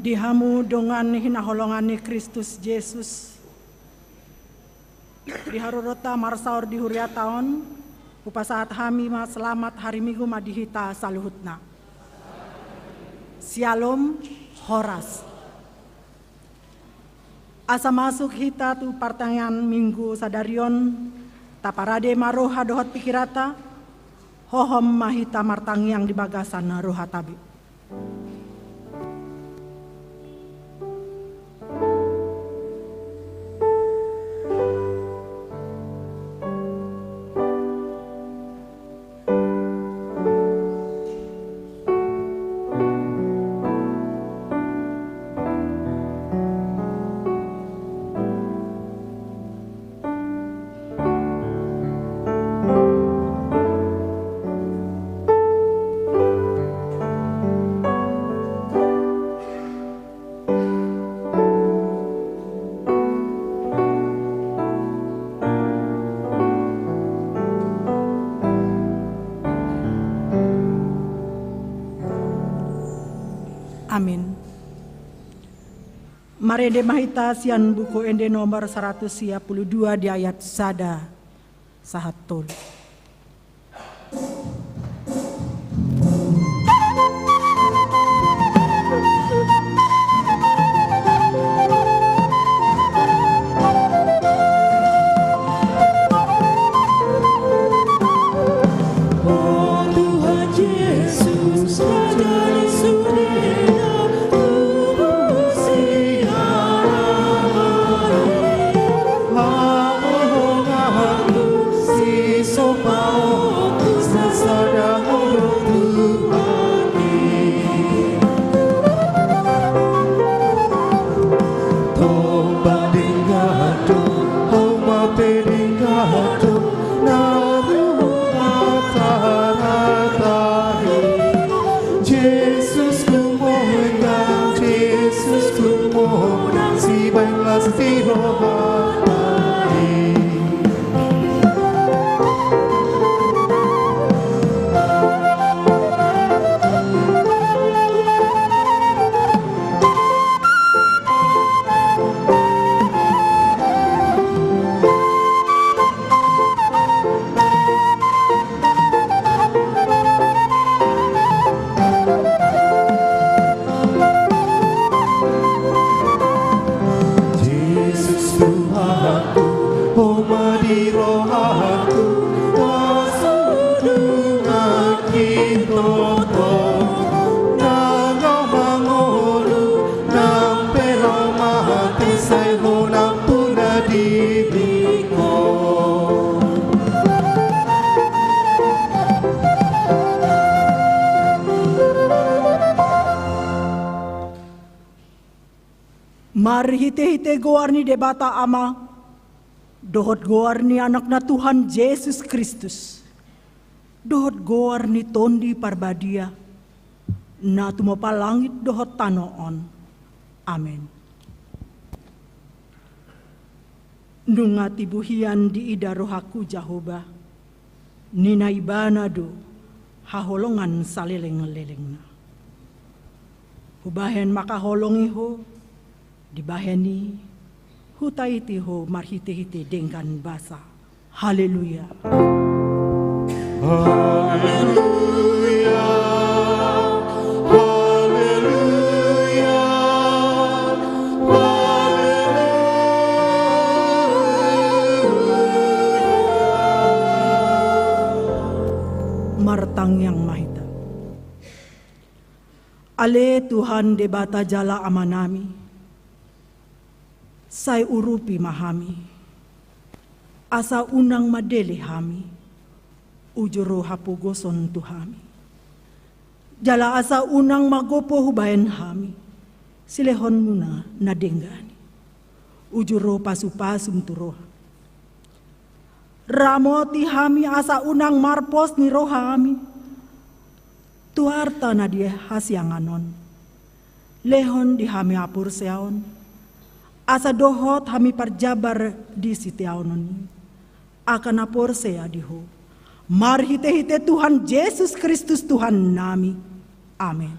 Dihamu dongan hinaholongani Kristus Yesus. Diharurota marsaur di huria tahun, upasaat hami ma selamat hari Minggu madihita saluhutna. Shalom Horas. Asa masuk hita tu pertanyaan Minggu sadarion, taparade maroh hadohot pikirata, hohom mahita martangiang di bagasan rohatabi. Amin. Marende mahita sian buku ende nomor 132 di ayat sada sahatul. Mari hite-hite goarni debata ama, dohot goarni anakna Tuhan Yesus Kristus, dohot goarni tondi parbadia, na tumopa langit dohot tanoon. Amin. Nunga tibuhian di ida rohaku Jahoba, nina ibana do, haholongan salileng-lelengna. Hubahen makaholongiho, dibaheni hutaitiho marhite-hite dengan basa. Haleluya. Haleluya. Haleluya. Martang yang mahita. Ale Tuhan debata jala amanami. Sai urupi mahami, asa unang madele hami, ujuro hapugoson tuhami. Jala asa unang magopo hubayan hami, silehon muna nadenggani, ujuro pasu-pasum turoha. Ramoti hami asa unang marpos ni rohami, tuarta na dia hasyanganon, lehon di hami apur seaon. Asa dohot hami parjabar di sitiaunon, akan apor saya diho. Marhite-hite Tuhan Yesus Kristus Tuhan nami. Amin.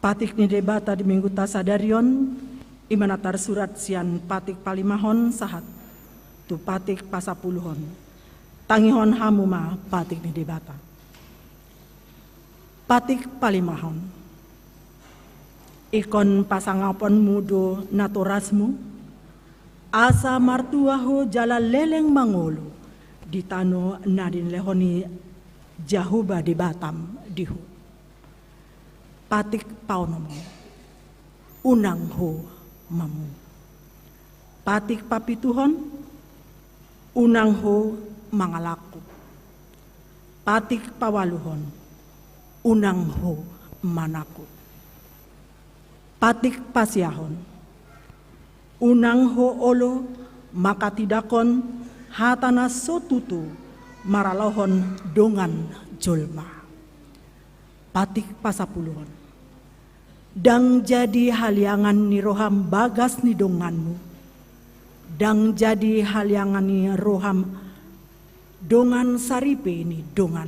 Patik ni debata di minggu tasadarion imanatar surat sian patik palimahon sahat tu patik pasapuluhon tangihon hamuma patik ni debata. Patik palimahon ikon pasangapon mudo naturasmu asa martuaho jala leleng mangolo di tano nadin lehoni jahuba di Batam dihu. Patik paunomo unang ho mamu. Patik papituhon unang ho mangalaku. Patik pawaluhon unang ho manaku. Patik pasiahon unang ho olo makatidakon hatana sotutu maralohon dongan jolma. Patik pasapuluhon dang jadi haliangan ni roham bagas ni donganmu, dang jadi haliangan ni roham dongan saripe ni dongan,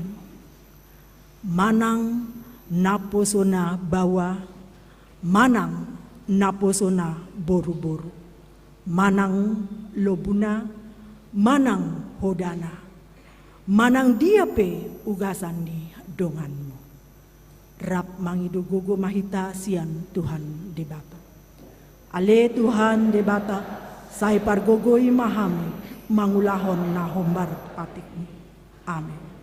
manang naposona bawa, manang naposona boru-boru, manang lobuna, manang hodana, manang diape ugasan ni donganmu. Rap mangido gogo mahita sian Tuhan debata. Ale Tuhan debata, sai pargogoi mahami mangulahon na hombar patikmu. Amin.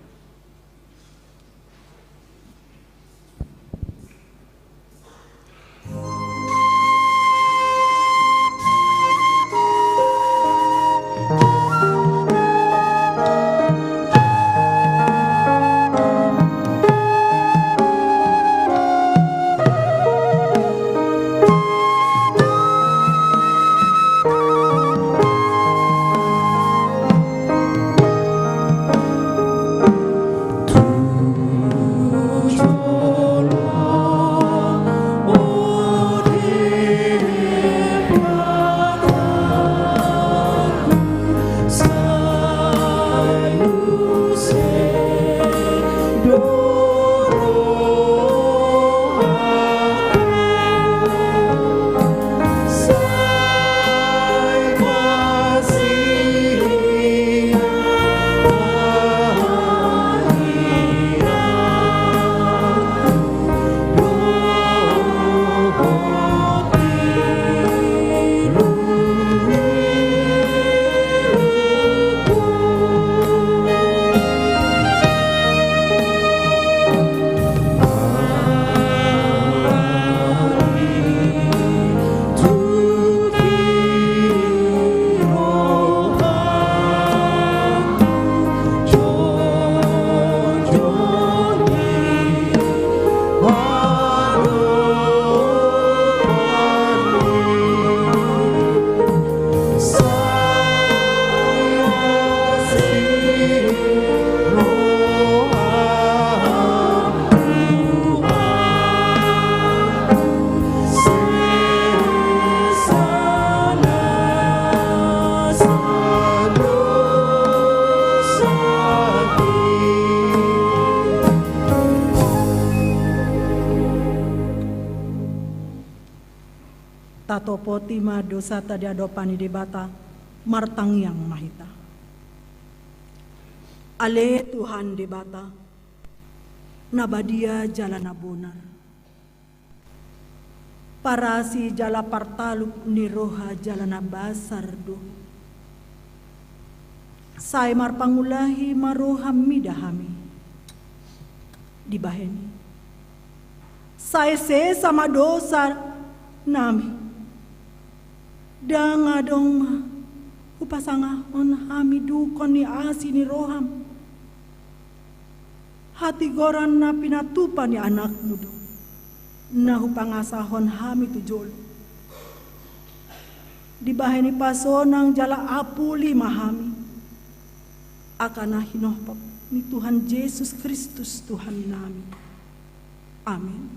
Tatopo tima dosa tadi adopani debata martang yang mahita. Ale Tuhan debata nabadia jalan abonar. Parasi jala partaluk ni roha jalan abasar do. Sai marpangulahi maroham midahami. Dibaheni. Sai se sama dosa nami. Danga dong upasanga on hami dukon ni asi ni roham. Hati goran na pinatupan ni anak mudo. Na hupangasahon hami tujol. Dibaheni pasonang jala apuli mahami. Akana hinohpap ni Tuhan Yesus Kristus Tuhan nami. Amin.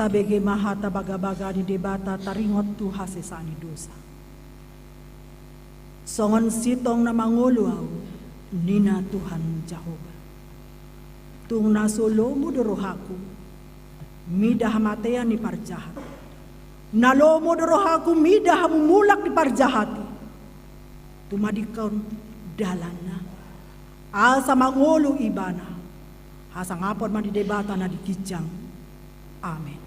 tabege mahata baga-baga di debata taringot tu hasesani dosa. Songon sitong na mangulu au nina Tuhan Jehova. Tung nasolo mudorohaku midah matea ni parjahat. Nalo mudorohaku midah mumulak di parjahati. Tumadikon dalana asa mangulu ibana asa ngapon man di debata na dikijang. Amin.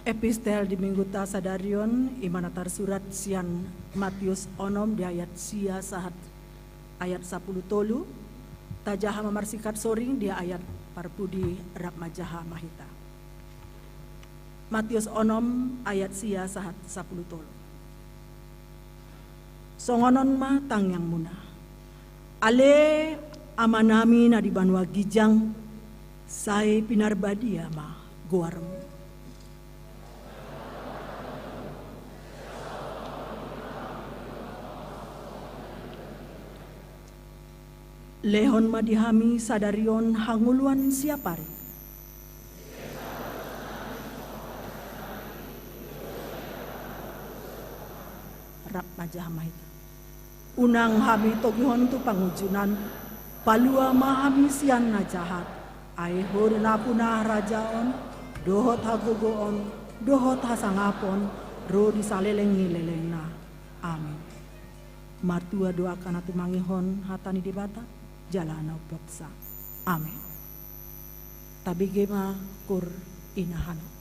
Epistel di minggu tasadarion imanatar surat sian Matius onom di ayat sia sahat ayat 10 tolu tajaha memarsikat soring di ayat parpudi rap majaha mahita. Matius onom ayat sia sahat 10 tolu. Songonon ma tangyang muna. Ale amanami na di banwa gijang say pinarbadia ma guarmu. Lehon madihami sadarion hanguluan siapari. Rap majah mahita. Unang hami togihon tu pangujunan, palua mahami sian na jahat. Aihur na punah rajaon, dohot hagugoon, dohot hasangapon, ro disaleleng-leleng na. Amin. Martua doakan atu mangihon hatani di bata jalana upoksa. Amin. Tabigema kur inahano.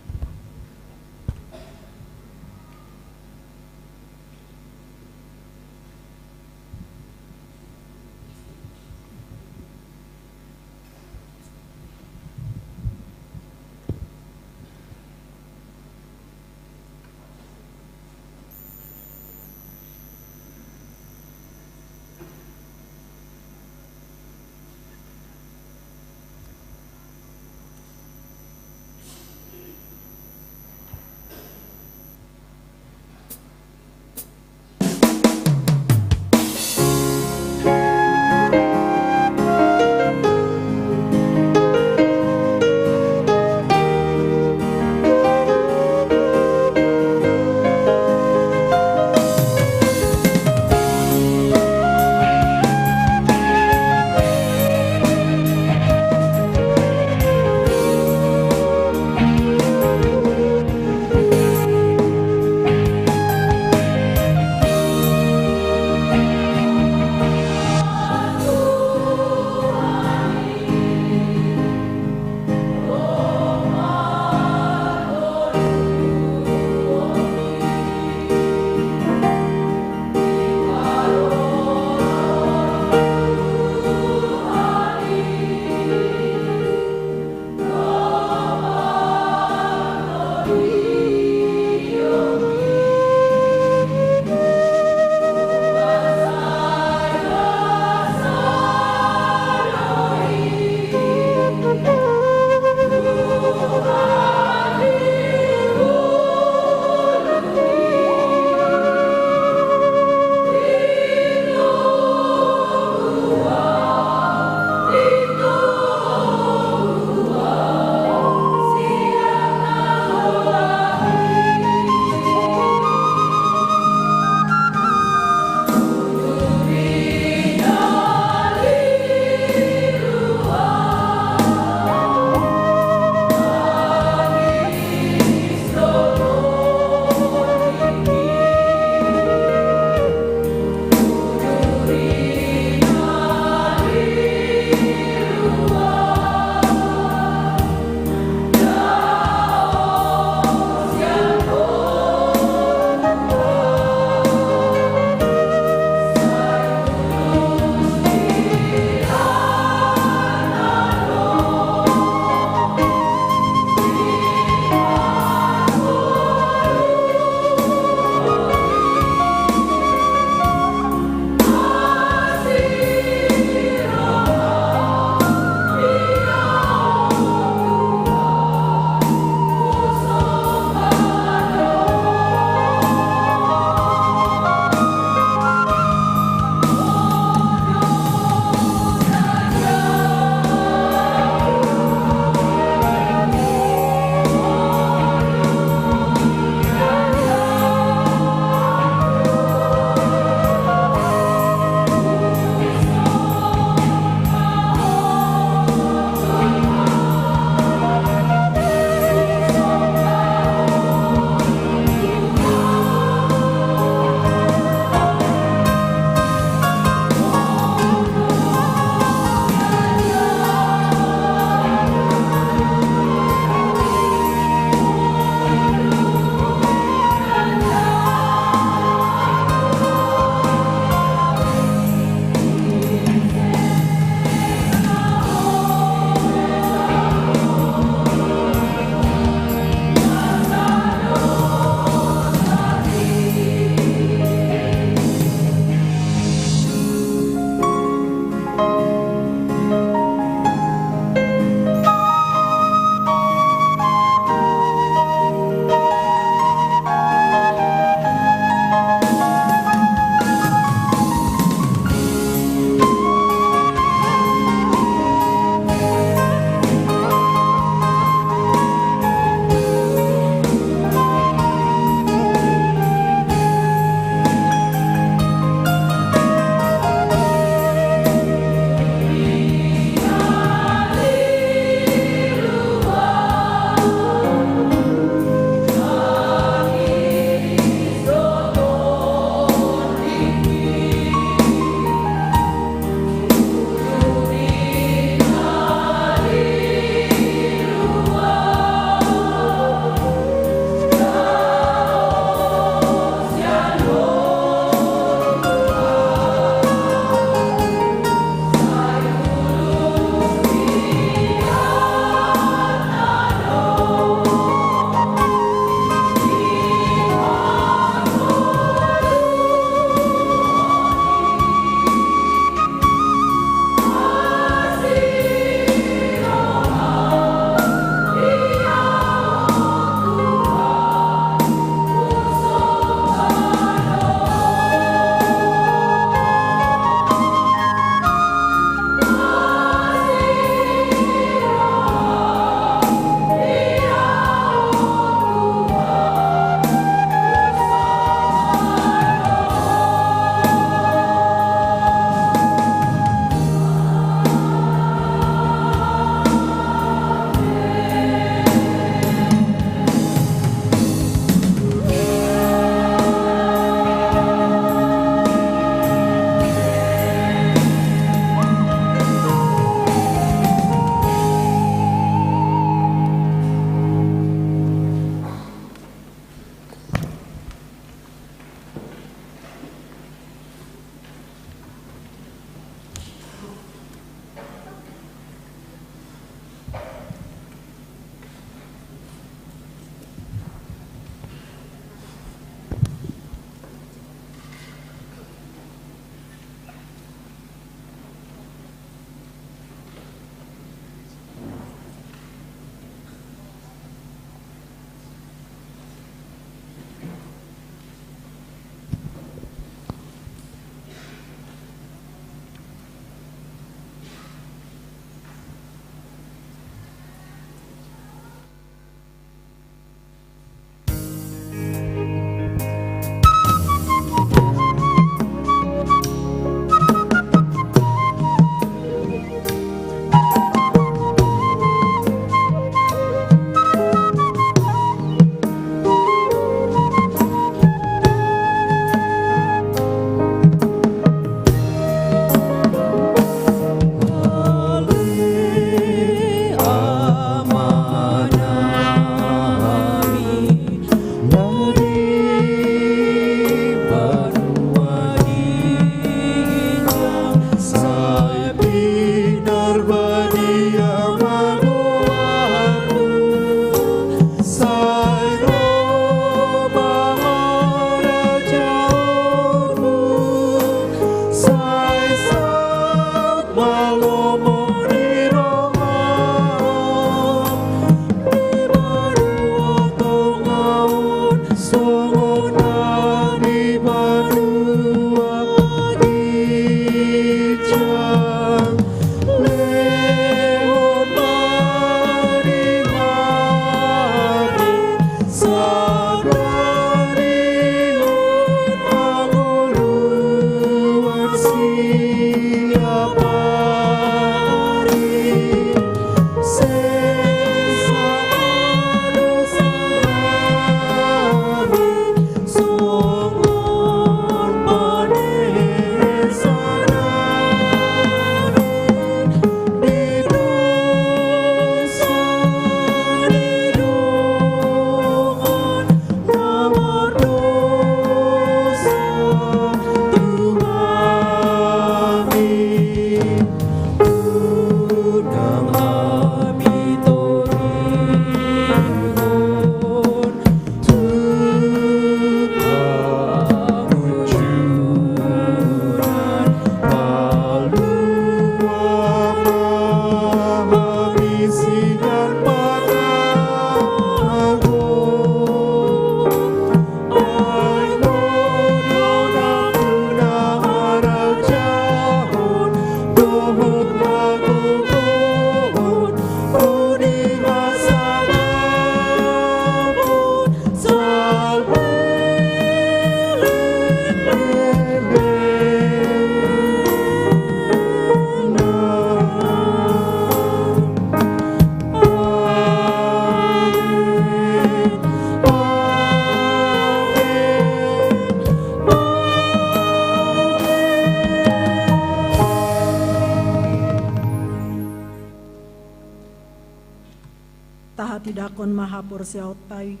tahati dakon maha porsiautai,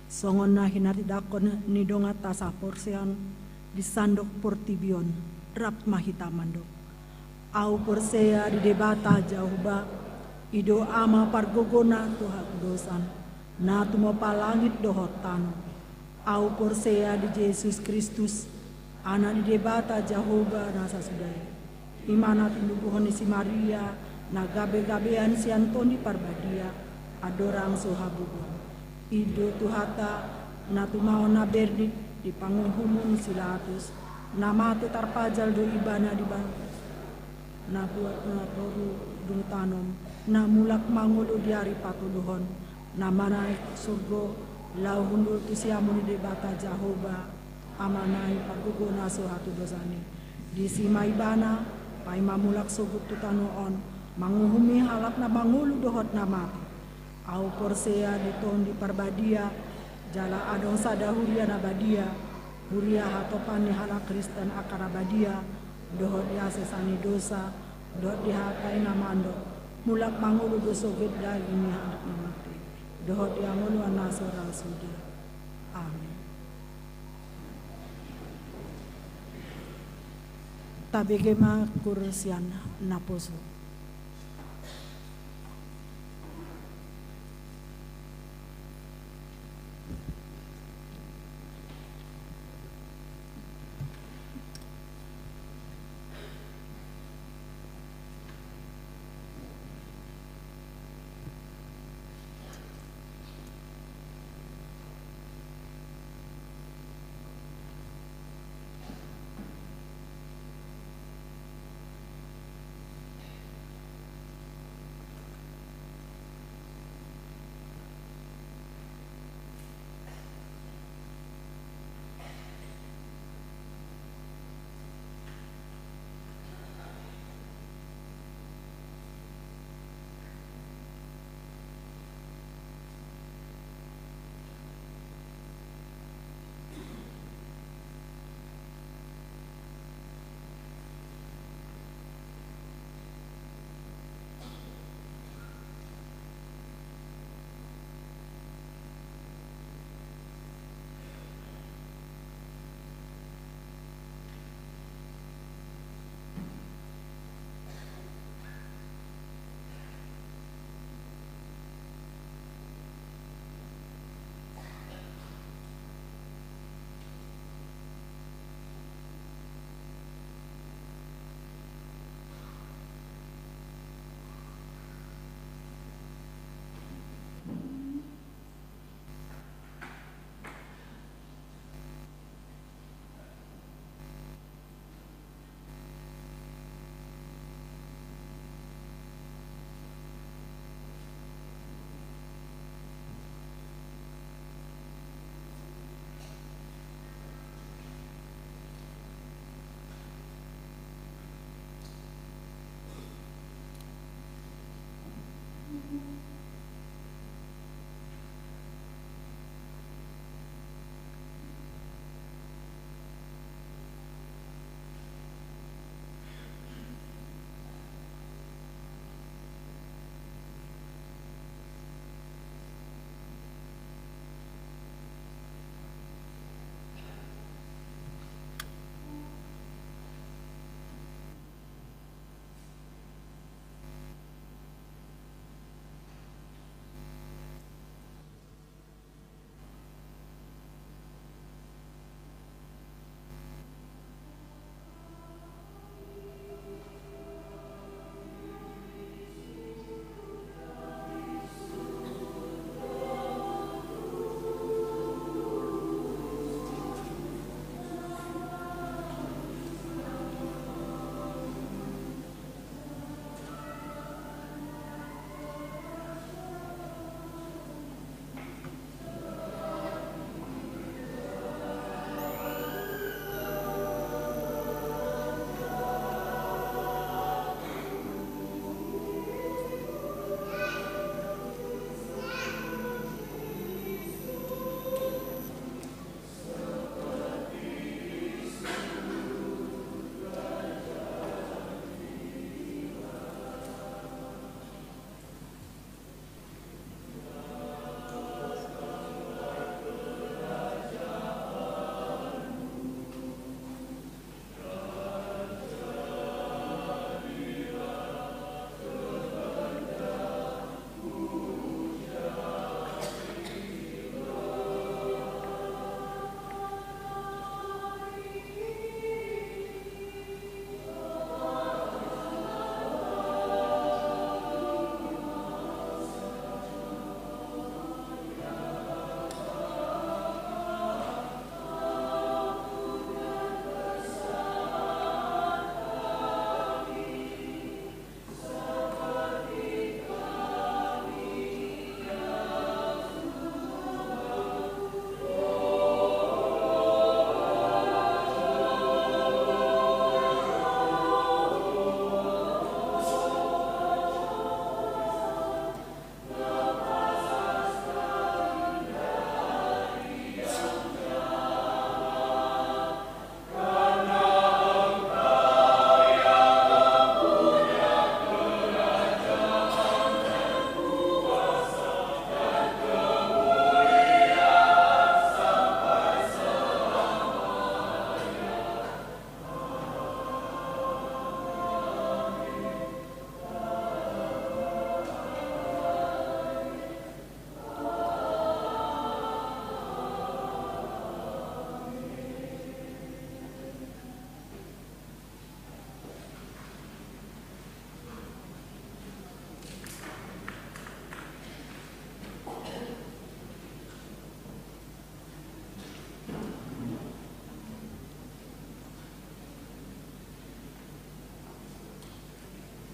songon na hinati dakon nidonga tasa porsian, disandok portibion, rap mahitamandok. Au porsea di debata jauh ba, ido ama pargogona tuha dosan, na tumo palangit dohotano. Au porsea di Yesus Kristus, ana di debata Jehovah nasa sudai. Imana tindubuhon si Maria, na gabe-gabean si Antoni parbadia, adorang sohabubon. Ido tuhata, na tumao na berdit, di panguhumun silatus, na mate tarpajal do ibana di bangkas. Na buat na toru dung tanom, na mulak mangulu di hari patuluhon, na manaik surgo, lau hundul tu siamun di debata Jehovah, amanai paguguna suhatu dosani. Di simai bana, pai mamulak sugut tu tanuon, manguhumi halap na mangulu dohot na mati. Au porsea di ton di parbadia, jala adong sada huria na badia, huria hatopan ni hala Kristen akara badia, dohot dia sesani dosa, dohot dihakai namando, mulak mangulu doso gedai ini hendak mati, dohot dia ngulu anasora sudah. Amin. Tabegema kursian naposo.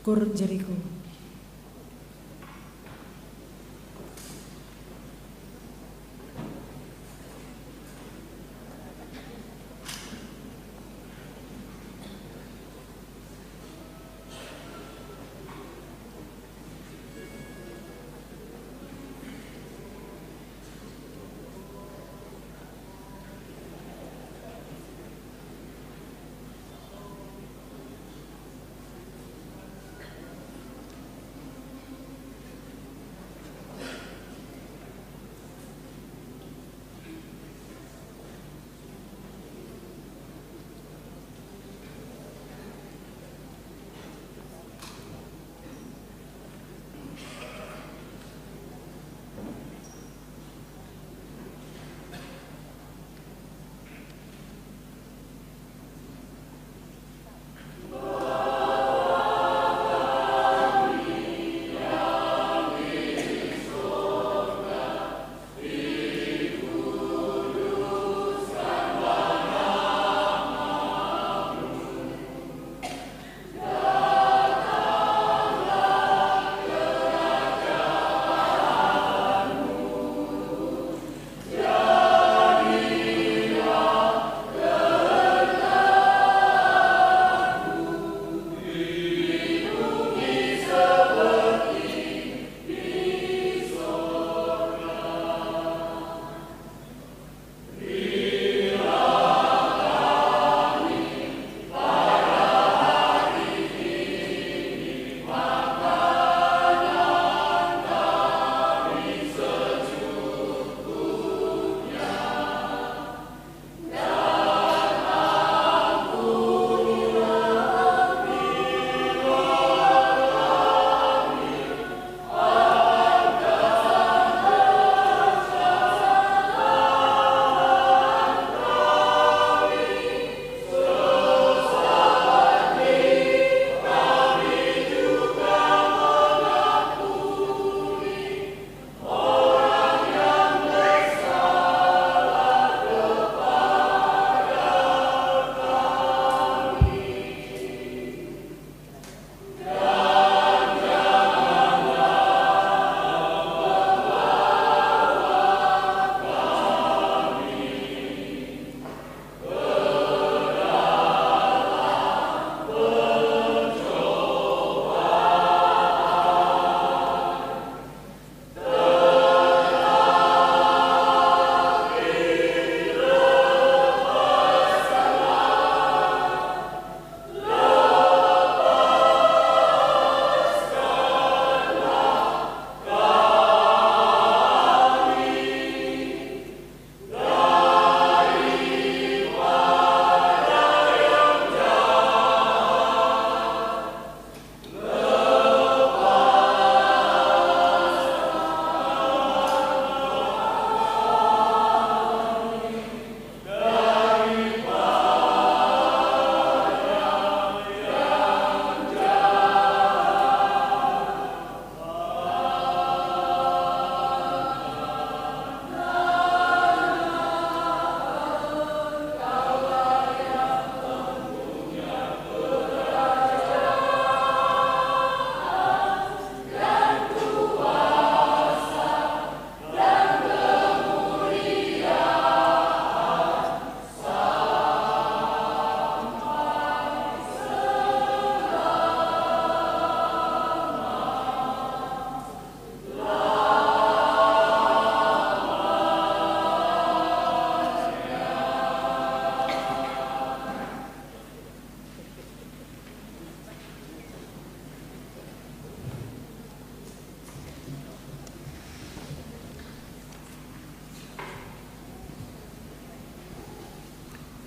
Kur Jericho.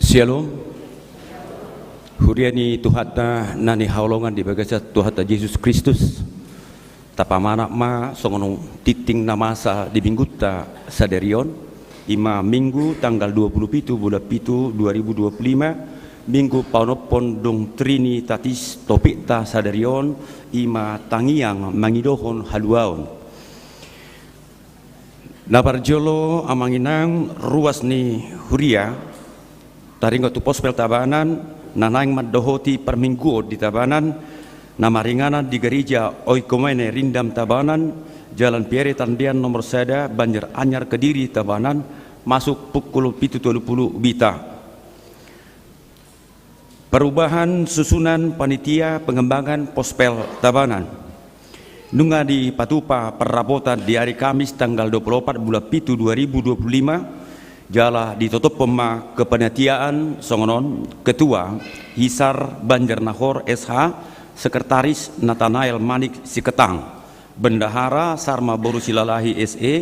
Shalom. Huriani Tuhata nani haulongan di bagasa Tuhata Yesus Kristus. Tapamana ma songono titing namasa di mingguta saderion ima minggu tanggal 27 bulan 7 2025 minggu paunopon dong trini tatis topik ta saderion ima tangiang mangidohon haluaon. Nabarjolo amanginang ruas ni huria taringo tu pospel tabanan nanaing madohoti per minggu di tabanan Nama ringanan di gereja Oikumene Rindam Tabanan, Jalan Pierre Tandian nomor Sada, Banjar Anyar Kediri Tabanan, masuk pukul 7.30 Bita. Perubahan susunan panitia pengembangan Pospel Tabanan. Nunga di Patupa perabotan di hari Kamis tanggal 24 bulan 7 2025, jala ditutup pema kepanitiaan songonon Ketua Hisar Banjar Nahor SH, Sekretaris Nathanael Manik Siketang, Bendahara Sarma Boru Silalahi SE,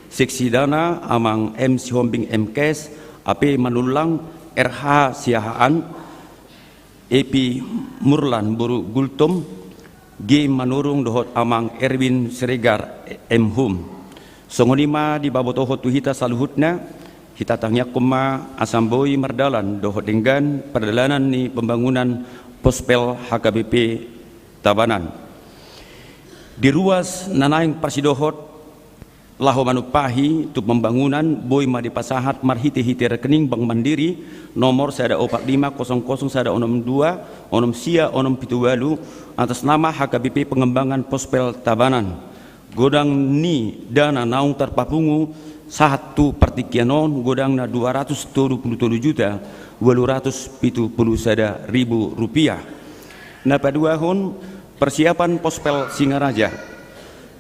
Seksi Dana Amang M Sihombing MKes, AP Manulang RH Siahaan, EP Murlan Boru Gultum, G Manurung Dohot Amang Erwin Siregar M Hum. Songonima di babotoho tuhita saluhutna, kita tanya kuma Asamboi Mardalan Dohot dengan perjalanan ni pembangunan Pospel HKBP Tabanan. Di ruas nanaing Persidohot Laho Manupahi tu pembangunan Boy Madi Pasahat Marhiti-hiti rekening Bank Mandiri nomor sada 4500 sada 62 onom sia onom pituwalu atas nama HKBP Pengembangan Pospel Tabanan. Godang ni dana naung terpapungu satu pertikianon godang na 227 juta 270 sada ribu rupiah. Nah paduahon persiapan Pospel Singaraja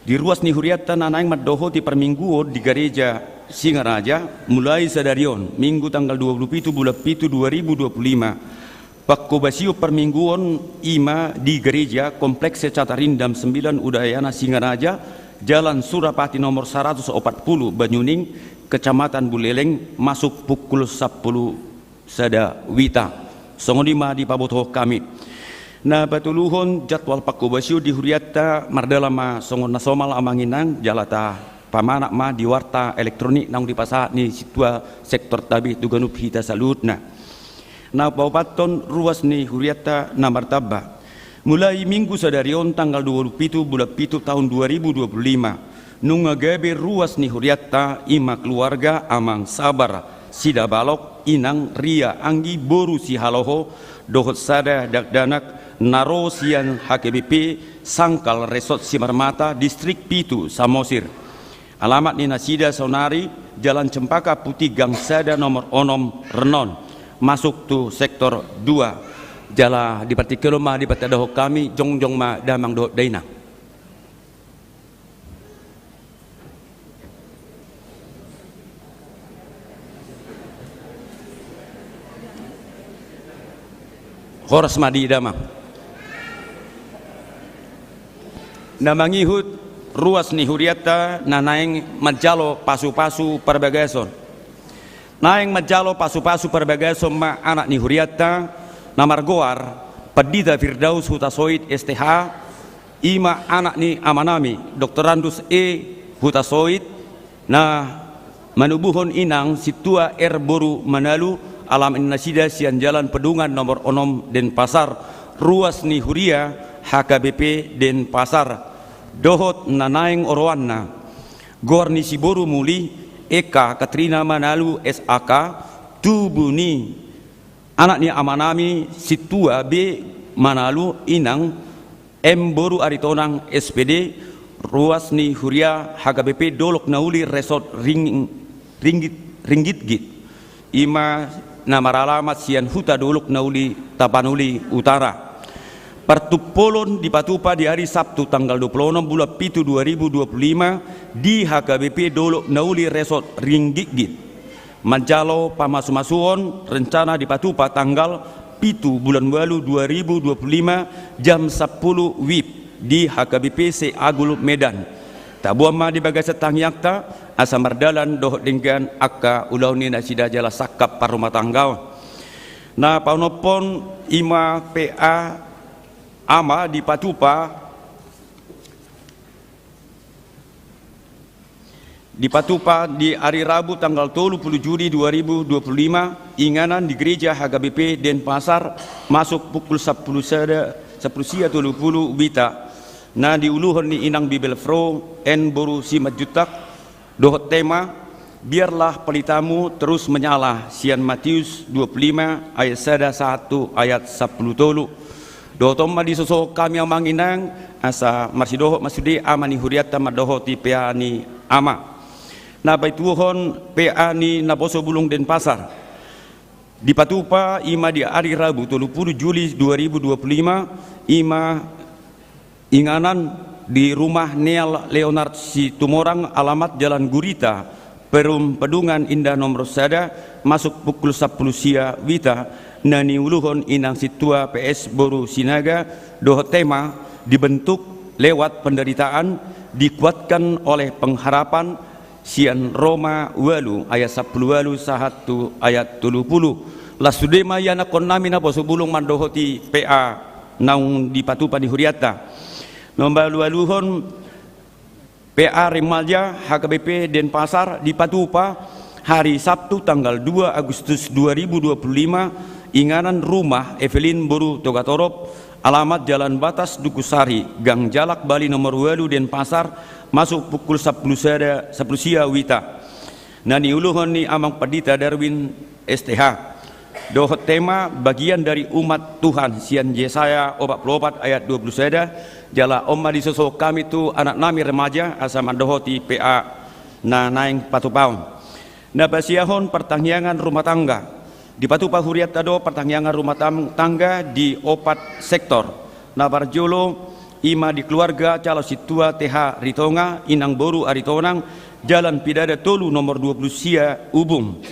di ruas Nihuriata nanaing madoho di permingguo di gereja Singaraja mulai sadarion minggu tanggal 27 bulan 7 2025 Pakkobasio permingguon ima di gereja Kompleks Catarindam 9 Udayana Singaraja, Jalan Surapati nomor 140 Banyuning, Kecamatan Buleleng, masuk pukul 10 sada wita. Songonima di pabotoh kami. Nah batuluhon jadwal Pakkobasio di Huriata Mardalama songon nasomal amanginang jalata pamanak ma di warta elektronik nang di pasar ni situa sektor tabi tuganup hita salutna. Nah paupaton ruas ni Huriata na martaba mulai minggu sadarion tanggal 27 bulan 7 tahun 2025 nungagabe ruas ni Huriata ima keluarga amang sabar sida balok inang ria anggi boru si haloho dohot sada dakdanak naro sian HKBP Sangkal Resort Simarmata Distrik Pitu Samosir. Alamat ni Nasida Sonari Jalan Cempaka Putih Gang Sada nomor onom Renon, masuk tu sektor 2 jala di partikel ma di patadaho kami jongjong ma damang dohot daina. Horas madi damang namangihut ruas ni Huriata na naing majalo pasu-pasu perbagason naing majalo pasu-pasu perbagason ma anak ni Huriata namargoar Padita Firdaus Hutasoid STH ima anak ni amanami Dr. Randus Hutasoid na manubuhon inang situa boru Manalu alam Nasida sian jalan Pedungan nomor onom Denpasar ruas ni Huria HKBP Denpasar dohot nanaing orowanna gor ni Siboru Muli Eka Katrina Manalu SAK tubuni anak ni amanami situa B Manalu inang M Boru Aritonang SPD ruas ni Huria HKBP Dolok Nauli Resort Ringgit Git ima nama alamat sian Huta Dolok Nauli Tapanuli Utara. Pertupolon di Patupa di hari Sabtu tanggal 26 bulan 7 2025 di HKBP Dolok Nauli Resort Ringgit. Majalo pamasumasuon rencana di Patupa tanggal 7 bulan 8 2025 jam 10 WIB di HKBP Se Agul Medan. Tabuama di bagasa tangyakta asa mardalan doh dengan akka ulau ni nasida jala sakap parumah tanggau. Na paunopon ima PA ama di Patupa di hari Rabu tanggal 30 Juli 2025 inganan di gereja HKBP Denpasar masuk pukul 10 sia 30 wita. Na diuluhon ni inang Bibelfro en boru si majutak dohot tema biarlah pelitamu terus menyala sian Matius 25 ayat 1 ayat 10 tolu. Dohotoma di sosok kami amanginang asa marsidoho masudi amani huriata madoho ti PA ni ama. Na baituhon PA ni Naposo Bulung Denpasar. Di Patupa ima di hari Rabu 30 Juli 2025 ima inganan di rumah Neal Leonard Situmorang alamat Jalan Gurita Perum Pedungan Indah nomor sada masuk pukul 10 sia wita nani uluhon inang situa PS Boru Sinaga doho tema dibentuk lewat penderitaan dikuatkan oleh pengharapan sian Roma walu ayat 10 walu 1 ayat 30 lasudema yana konami na Poso Bulung mandohoti PA naung di Patupa di Huriata nomor waluhon PA Remaja HKBP Denpasar di Patupa hari Sabtu tanggal 2 Agustus 2025 inganan rumah Evelyn Boru Togatorop alamat Jalan Batas Dukusari Gang Jalak Bali nomor 8 Denpasar masuk pukul 10 sia wita nani uluhon ni amang Padita Darwin STH doh tema bagian dari umat Tuhan sian Yesaya 44 ayat 20 jala omma di sosok kami tu anak nami remaja asama dohoti PA na naing Patupaon na basiahon pertangyangan rumah tangga di Patupa Huriat tado pertangyangan rumah tangga di 4 sektor na barjolo ima di keluarga calo situa TH Ritonga inang Boru Aritonang Jalan Pidada Tolu nomor 20 sia Ubung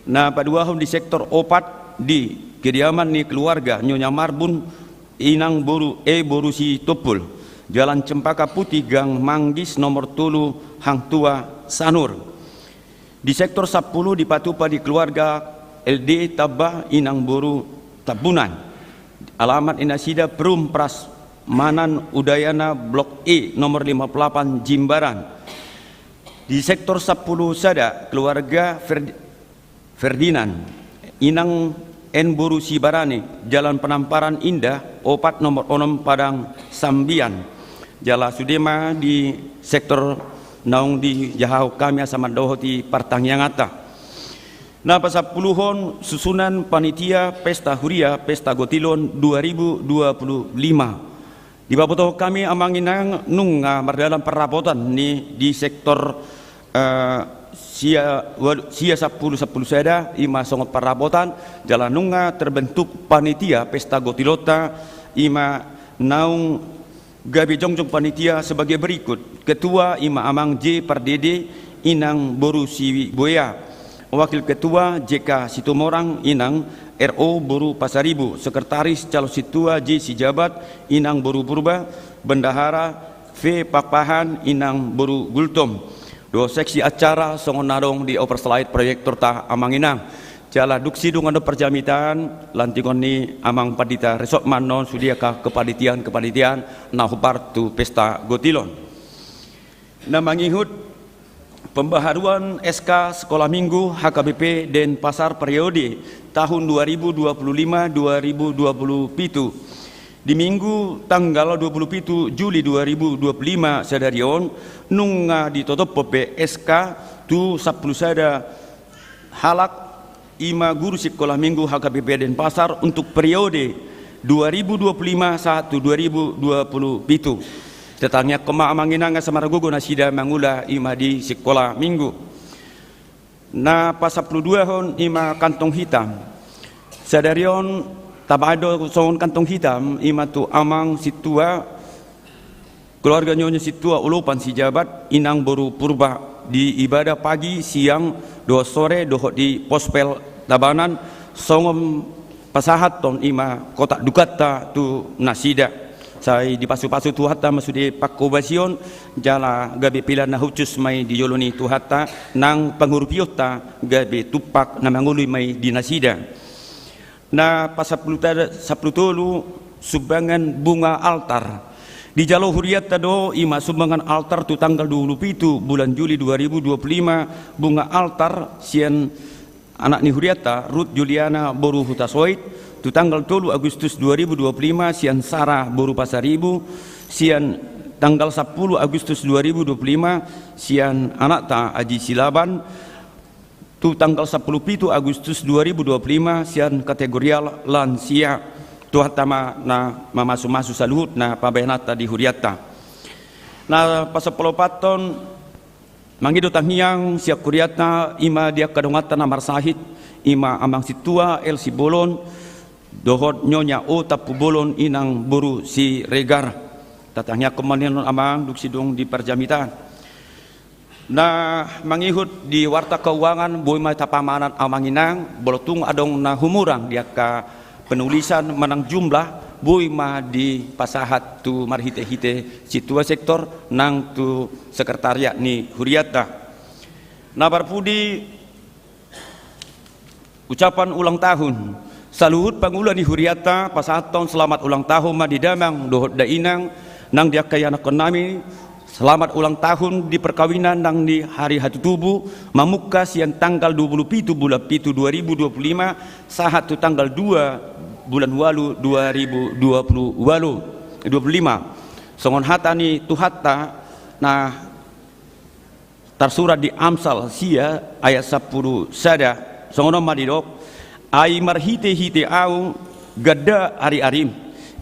na paduahon di sektor 4 di kediaman ni keluarga Nyonya Marbun inang Boru Boru si Tupul Jalan Cempaka Putih Gang Manggis nomor 3 Hang Tua Sanur di sektor 10 di Patupa di keluarga LD Tabah inang Boru Tabunan alamat inasida Perum Pras Manan Udayana Blok E nomor 58 Jimbaran di sektor 10 sada keluarga Ferdinand inang N Boru Sibarani Jalan Penamparan Indah 4 nomor 6 Padang Sambian Jala Sudema di sektor naung di jahau kami sama dohoti Partangyangata na pasapuluhon susunan panitia Pesta Huria Pesta Gotilon 2025 di babotoh kami amanginang nung mardalam perabotan ni di sektor sia 10 sada ima songot perabotan jalan nunga terbentuk panitia Pesta Gotilota ima naung gabi jongjong panitia sebagai berikut ketua ima Amang J Pardede inang Boru Si Boya wakil ketua JK Situmorang inang RO Boru Pasaribu sekretaris calo situa J Sijabat inang Boru Purba bendahara V Papahan inang Boru Gultom do seksi acara songonarong di overslide proyektor ta amanginang jala duksi dungan perjamitan lantikon ni amang Padita resok manon sudiaka kepaditian nahupar tu Pesta Gotilon na mangihut pembaharuan SK Sekolah Minggu HKBP Denpasar periode tahun 2025-2027 di minggu tanggal 27 Juli 2025 sadarion nunga ditutup PPSK tu 10 sada halak ima guru sekolah minggu HKBP Denpasar untuk periode 2025-2027 tetangnya kema amanginanga samaragogo nasida mangula ima di sekolah minggu na pasaplu 2 hon ima kantong hitam sadarion tabado songon kantong hitam ima tu amang situa keluarga nyonya situa ulupan si jabat inang Boru Purba di ibadah pagi siang 2 sore dohot di Pospel Tabanan songom pasahat ton ima kotak dukata tu nasida saya di pasu-pasu tu hatta masudi pakobasion jala gabi pilan na hucus mai di joloni tu hatta nang pangurupiota gabi tupak na mangului mai di nasida na pasapulutulu sumbangan bunga altar di Jalo Huriat tado ima sumbangan altar tu tanggal 27 bulan Juli 2025 bunga altar sian anak ni Huriata Ruth Juliana Boru Hutasoit tu tanggal 3 Agustus 2025 sian Sarah Boru Pasaribu sian tanggal 10 Agustus 2025 sian anak ta Aji Silaban tu tanggal 10 Agustus 2025 sian kategorial lansia Tuhan tama na mamasu-masu sa luhut na pabayanata di Huriata. Na pasapolopaton mangidot ang hiyang siya Huriata ima dia kadungatan na marsahit ima amang situa el si bolon dohot nyonya o tapu bolon inang buru si regar tatangnya kemanian amang duksidung di perjamitan. Na mangihut di warta keuangan boy may tapamanan amanginang bolotung adong na humurang dia ka penulisan menang jumlah boy ma di pasahat tu marhite-hite situa sektor nang tu sekretariat ni Huriata. Na barpudi ucapan ulang tahun saluhut pangulan di Huriata pasaton selamat ulang tahun ma di damang dohot dainang nang dia kaya anak nami selamat ulang tahun di perkawinan nang di hari hatu tubuh mamukas yang tanggal 27 bulan 7 2025 sahat tu tanggal 2 bulan walu 2025 songon hata ni tu hatta nah tersurat di Amsal sia ayat 10 sada songon madidok ai marhite-hite au gada ari-arim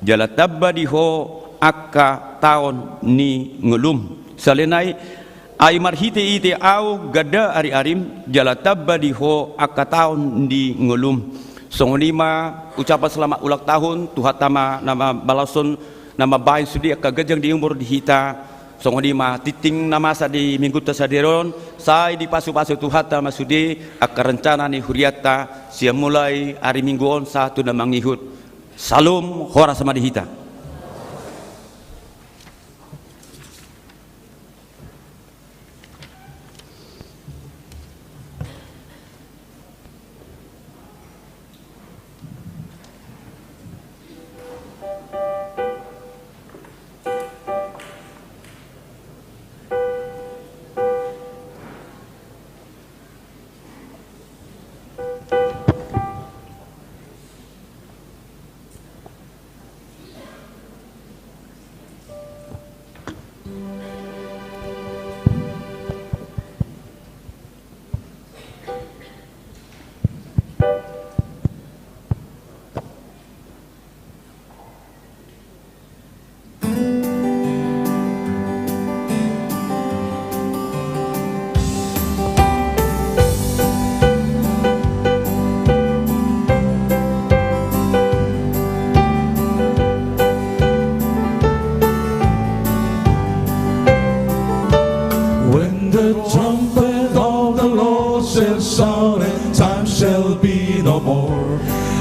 jala tabba diho akka taon ni ngelum salenai ai marhite ite au gada ari-arim jala tabba diho akka taon di ngelum songonima ucapan selamat ulang tahun tuhatama nama balason nama bayi sudi akka gajang di umur di hita songonima titing nama sa di minggu tasaderon sai di pasu-pasu tuhatama sudi akka rencana ni Huriata sia mulai hari mingguon satu na mangihut salum hora sama di hita.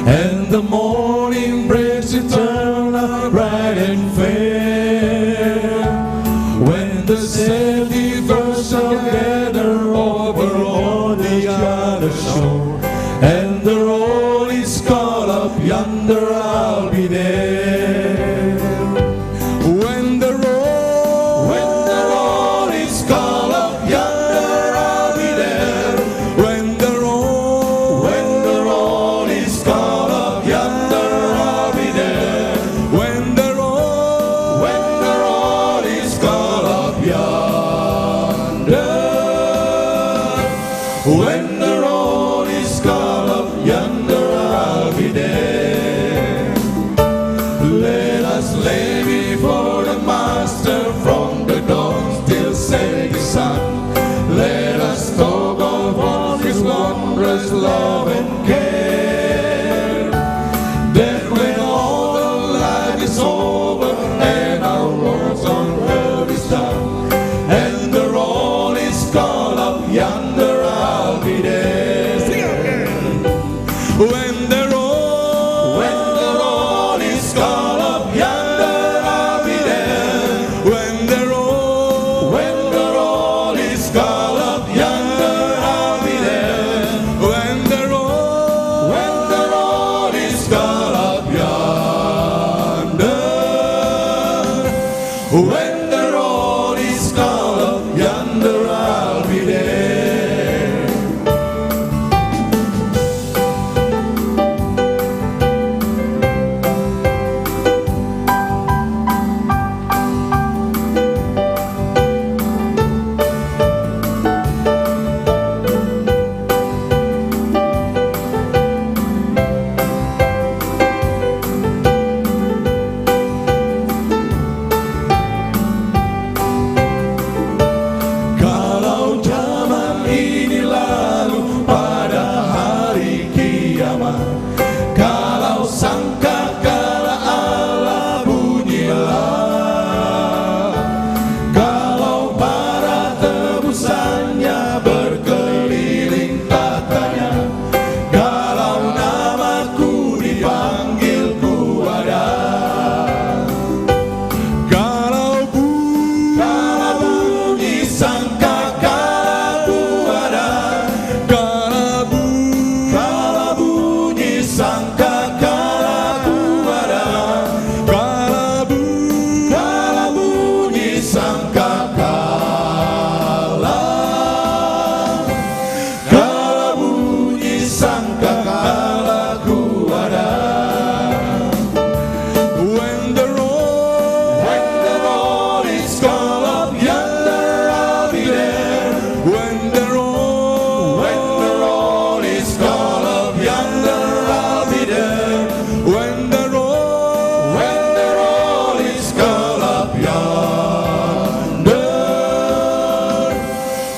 And the morning breaks eternal, bright and fair. When the 71st shall gather over on the other shore, and the roll is called up yonder, I'll be there. When the roll is called up yonder, I'll be there. When the roll is called up yonder, I'll be there. When the roll is called up yonder. When the roll is called up yonder, I'll be there. Let us lay before the Master from the dawn till setting sun. Let us talk of all His wondrous love and care. Then when all the life is over and our roads on earth is done, and the roll is called up yonder, I'll be there.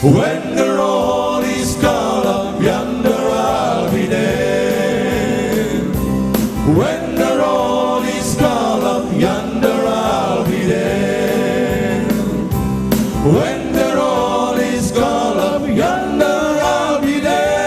When the roll is called up yonder, I'll be there. When the roll is called up yonder, I'll be there. When the roll is called up yonder, I'll be there.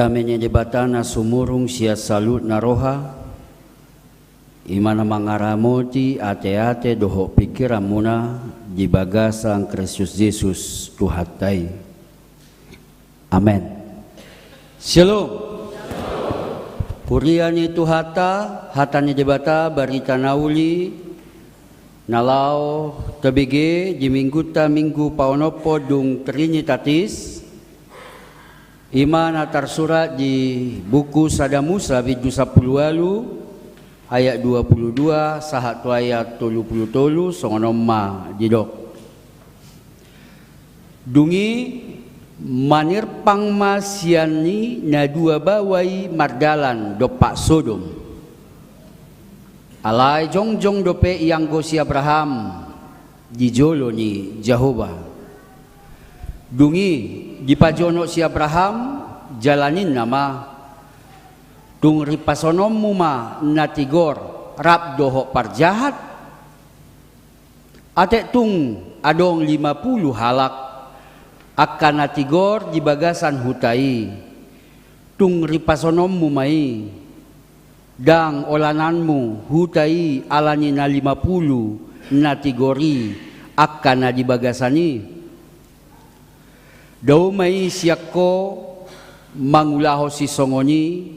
Damenya jebatana sumurung sia salut na roha, imana mangaramoti ate-ate doho pikiran muna di bagasang Kristus Yesus Tuhatai. Amen. Shalom. Puriani Tuhata, hatani jebata barita nauli, nalau tabige di minggu paunopo dung Trinitatis, iman atar surat di buku Sadamusa biju 10 ayat 22 sahatu ayat 33 songonoma didok. Dungi manir pangmasiani na dua bawai mardalan dopak Sodom. Alai jongjong dope yang gosi Abraham di jolo ni Jehovah. Dungi di pajono si Abraham jalanin nama tung ripasonom muma natigor rap doho parjahat atek tung adong 50 halak akan natigor di bagasan hutai tung ripasonom mumai dang olananmu hutai alani na 50 natigori akan na di bagasani daw may siyako mangulaho si songoni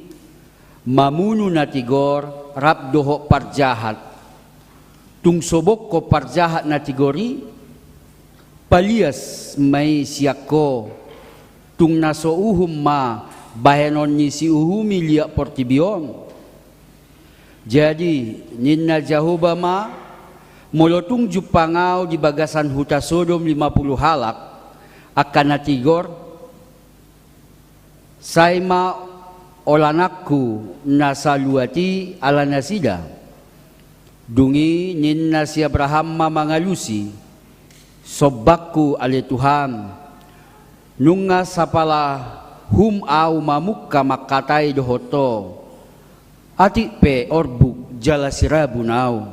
mamunu natigor rap doho parjahat tung sobok ko parjahat natigori palias may siyako tung naso uhum ma bahenon ni si uhumi liak portibion. Jadi ninna Jehovah ma molotung jupangau di bagasan huta Sodom 50 halak akan natigor saima olanakku nasaluati ala nasida dungi ninna si Abraham ma mangalusi sobakku ale Tuhan nunga sapala hum au mamukka makatai dohoto atik pe orbuk jala sirabu nau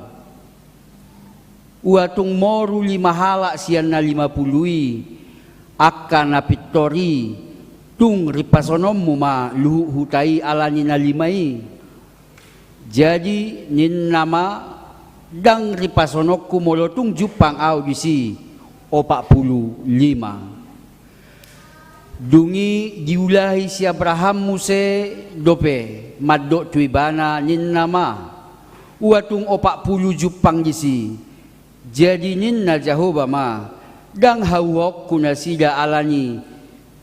uatung moru 5 halak sian na 50 akan napitori tung ripasonom muma luhu hutai alani na 5 jadi nin nama dang ripasonokku molotung jupang au disi 45 dungi diulahi si Abraham muse dope madok tuibana nin nama uatung 40 jupang disi jadi nin na Jehovah ma dang hawok kuna sida alani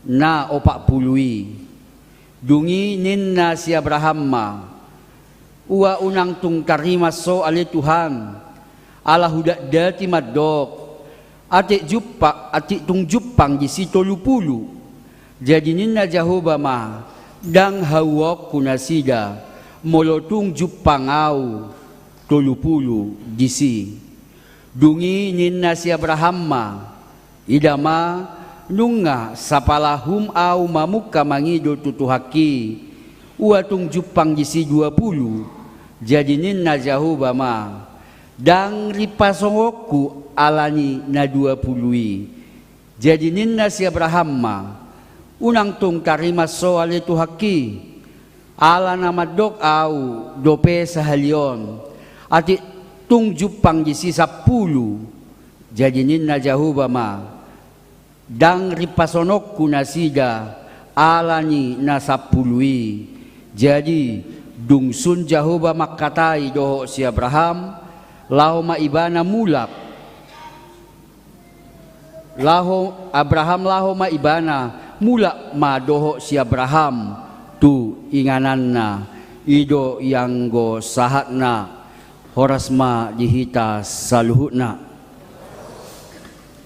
na 40 dungi nin na si Abraham ma ua unang tung tarima so ale Tuhan ala hudak dati madok atik tung jupang di situ 30 jadi ninna Jehovah ma dang hawok kunasida molotung jupang au 30 di si dungi ninna si Abraham ma idama nunga sapalahum au mamuka mangido tutuhaki uatung jupang di si 20 jadi ninna Jehovah ma dang ripasongokku alani na 20 jadi ninna si Abraham ma unang tung tarima so ale tuhaki ala nama dok au dope sahalion ati tung jupang di si 10 jadi ninna Jehovah ma dang ripasonokku nasida alani na 10 jadi dungsun Jehovah makatai doho si Abraham laho maibana mulak laho Abraham laho maibana mulak madoho si Abraham tu ingananna ido yang go sahatna horasma dihita saluhutna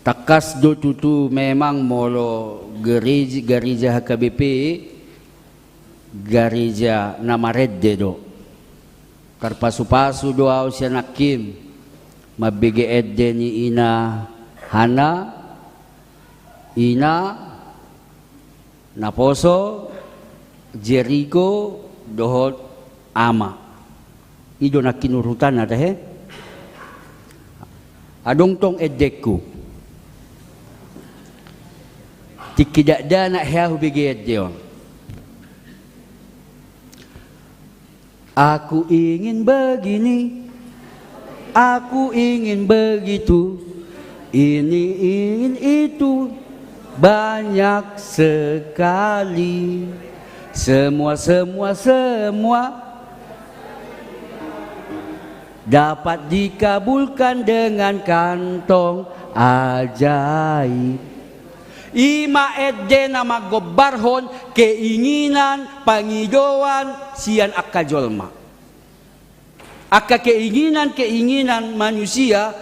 takas do tutu memang molo gereja HKBP gereja namaredde do karpasu-pasu doa usia nakim mabege edde ni ina hana ina naposo Jericho dohot ama ido nakinurutan ada he adong tong eddeku tikidak da nak hiahu bege edde Aku ingin begini, aku ingin begitu, ini ingin itu, banyak sekali. Semua dapat dikabulkan dengan kantong ajaib. Ima edde na maggobarhon keinginan pangidoan siyan akajolma. Aka keinginan manusia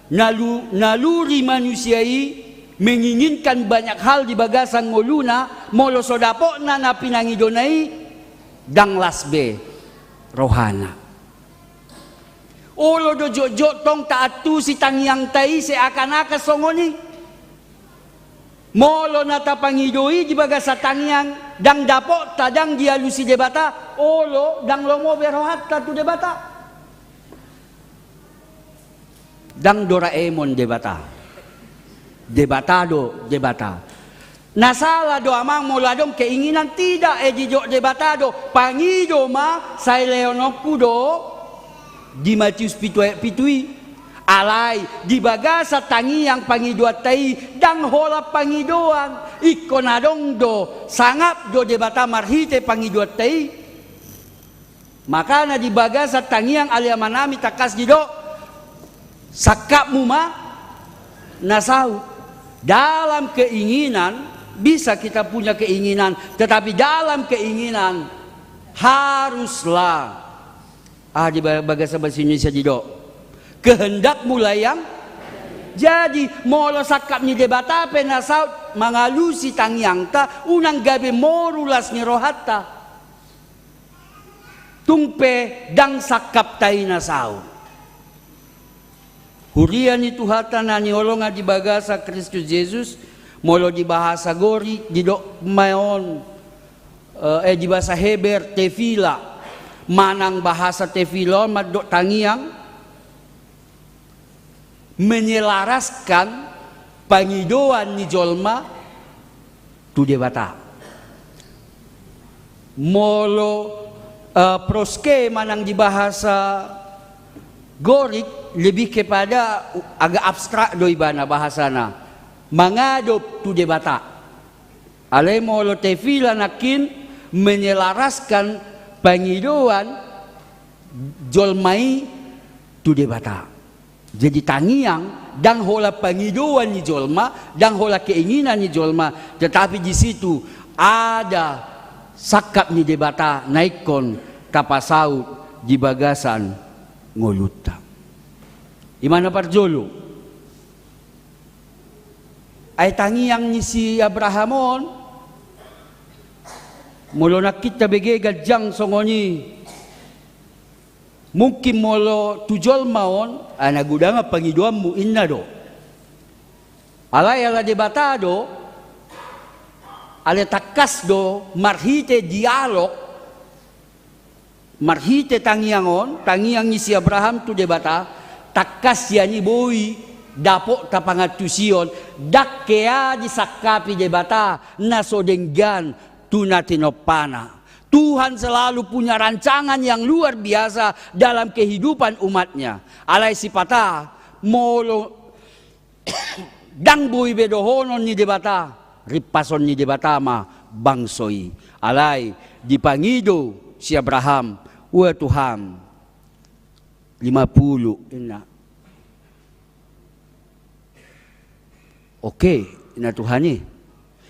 naluri manusiai menginginkan banyak hal di bagasan ngoluna molo sodapo na pinangidonai dang lasbe rohana. Olo do jojo tong taatu si tangyang tai se akan-aka songoni. Molo nata pangidoi di baga sa tangyang dang dapo tadang dialusi debata olo dang lomo berohat tu debata dang Doraemon debata nasala do amang moladong keinginan tidak ejijo debatado pangido ma say leonoku do di Matius pitui alay di baga sa tangi yang pangidoat tai dang hola pangidoan ikonadong do sangap do debata marhite pangidoat tai maka na di baga sa tangi yang aliamanami takas dido sakap muma nasau dalam keinginan bisa kita punya keinginan tetapi dalam keinginan haruslah di baga sa bahasa Indonesia dido kehendak mulai yang jadi molo sakap ni debata penasaut mangalusi tangyang ta unang gabi morulas ni rohata tungpe dang sakap tay nasaut hurian itu hata na niolonga di bagasa Kristus Yesus molo di bahasa gori di do mayon di bahasa Heber tefila manang bahasa tefila madok tangyang menyelaraskan pangidoan ni jolma tu debata molo proske manang di bahasa gorik lebih kepada agak abstrak doi bana bahasana mangadop tu debata ale molo tefila nakin menyelaraskan pangidoan jolmai tu debata. Jadi tangiang dang hola pangidoan ni jolma, dang hola keinginan ni jolma, tetapi di situ ada sakap ni debata naikon kapasaut di bagasan ngoluta. Imana parjolo? Ay tangiang ni si Abrahamon mulo nakita bege gajang songoni mungkin molo tujol maon anaguda nga pangiduan mo inna do alay ala debatado ale takas do marhite dialog marhite tangiangon tangiang ni si Abraham tu debata takas yani boy dapo tapangatusion dakkea disakapi debata nasodenggan tunatinopana. Tuhan selalu punya rancangan yang luar biasa dalam kehidupan umatnya. Alay sipata molo dang boy bedohonon ni debata ripason ni debata ma bangsoi. Alay dipangido si Abraham wa Tuhan 50 ina. Oke, ina Tuhan ni.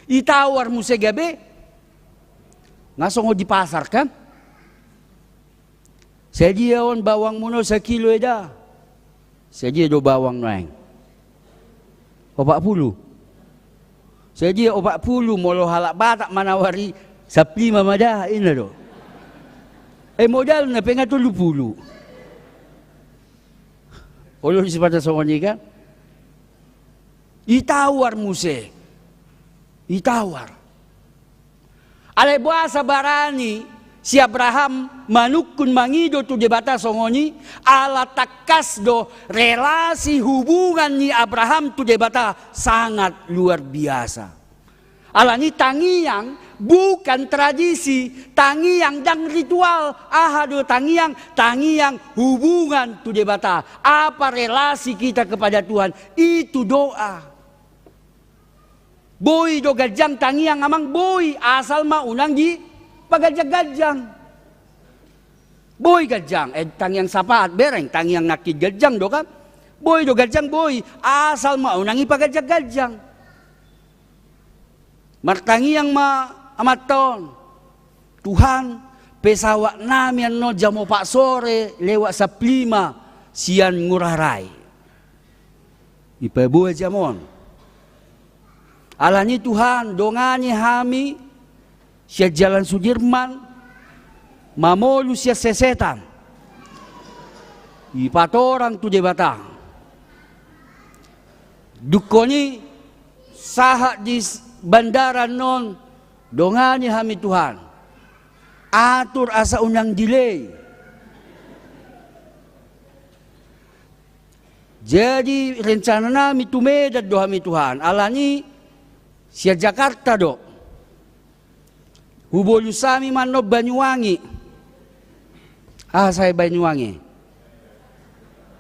Itawar mo sa gabi. Ngasong di pasar kan? Saya dia on bawang muno sa kilo eda. Saya dia do bawang naing. 40. Saya dia 40 molo halak batak manawari sa 5 madah ina do. Modal na penga 30. Olo si pada songoni kan? Itawar muse. Itawar. Alay buasa barani si Abraham manukun mangido tu debata songoni ala takas do relasi hubungan ni Abraham tu debata sangat luar biasa. Alani tangiang bukan tradisi, tangiang dan ritual. Ahado tangiang hubungan tu debata. Apa relasi kita kepada Tuhan? Itu doa. Boy do gajang tangiang amang boy asal maunang di pagajang-gajang. Boy gajang, tangiang sapaat bereng, tangiang nakid gajang do kan? Boy do gajang boy asal maunang ipagajang-gajang. Martangiang amaton Tuhan pesawat namin no jam 4 sore lewat sa 5 sian nguraray. Ipabuhay jamon. Alani Tuhan dongani hami siya Jalan Sudirman mamolu siya sesetan. Ipatorang tu debata. Dukoni saha di bandara non dongani hami Tuhan atur asa unang delay. Jadi rencana nami tumedad do hami Tuhan alani siya Jakarta do hubolu sami manno Banyuwangi. Saya Banyuwangi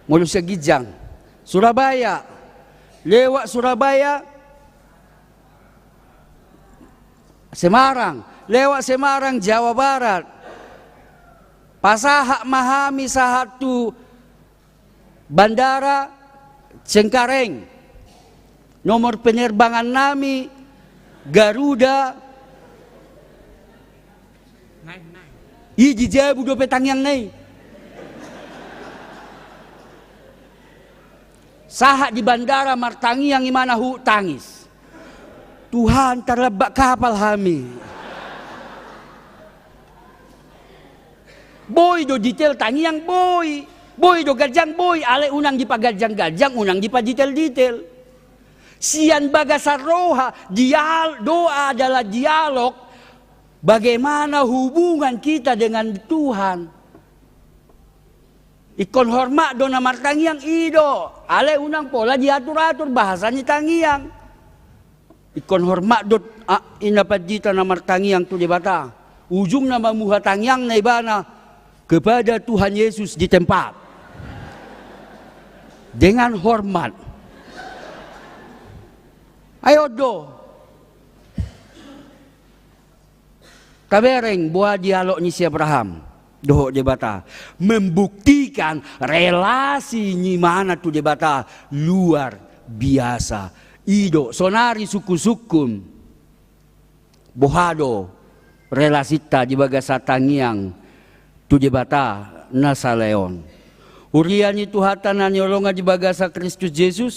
mulu siya Gijang Surabaya lewat Surabaya Semarang, lewat Semarang, Jawa Barat. Pasahak mahami sahatu bandara Cengkareng. Nomor penerbangan nami Garuda. Iji jabu do petang yang nai. Sahak di bandara Martangi yang imana tangis. Tuhan terlebak kapal kami. Boy do detail tangiang boy. Boy do gajang boy. Ale unang di pagajang-gajang, unang di detail-detail. Sian bagasaroha, doa adalah dialog. Bagaimana hubungan kita dengan Tuhan. Ikon hormat do namar tangiang ido. Ale unang pola diatur-atur bahasanya tangiang. Ikon hormat dot inapadita na martangiang tu debata. Ujung na mamuha tangiang na ibana kepada Tuhan Yesus di tempat. Dengan hormat. Ayo do. Kabereng buah dialog ni si Abraham. Doh debata. Membuktikan relasi ni mana tu debata luar biasa. Ido sonari suku-sukum bohado relasita di bagasa tangiang tu debata nasa leon uriani Tuhatan na niolonga di bagasa Kristus Jesus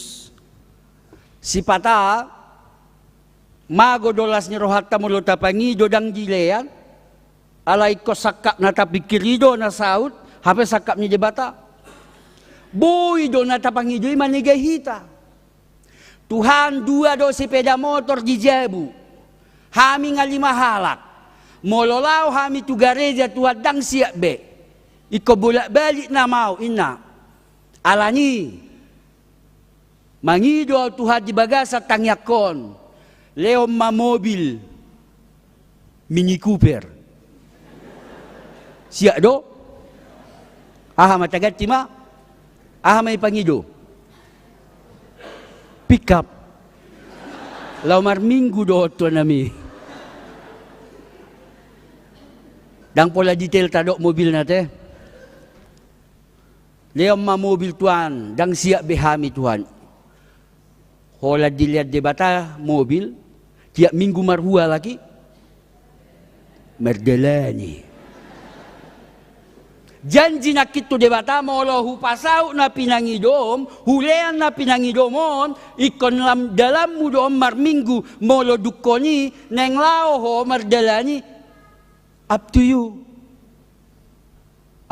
si pata mago dolas ni rohata mulo tapangido dang gilean alay ko sakap na tapikirido na saut hape sakap ni debata boy do na tapangido manigahita. Tuhan 2 do sepeda motor di Jebu. Hami nga 5 halak. Mololaw hami tu gareja Tuhan dang siap be. Iko bolak-balik na mau ina. Alani. Mangido Tuhan di bagasa tangyakon. Leo mobil. Mini Cooper. Siap do? Aha matagat tima? Aha may pangido. Pick up. Laumar minggu do to nami. Dang pola detail tadok mobil nate. Leom mobil tuan dang siap behami Tuhan. Hola dilihat debata mobil tiap minggu marhua lagi. Merdelani. Janji na kitu debata molo hupasau na pinangidom, hulean na pinangidomon, ikon dalam mudom marminggu molo dukoni neng lao ho mardalani. Up to you.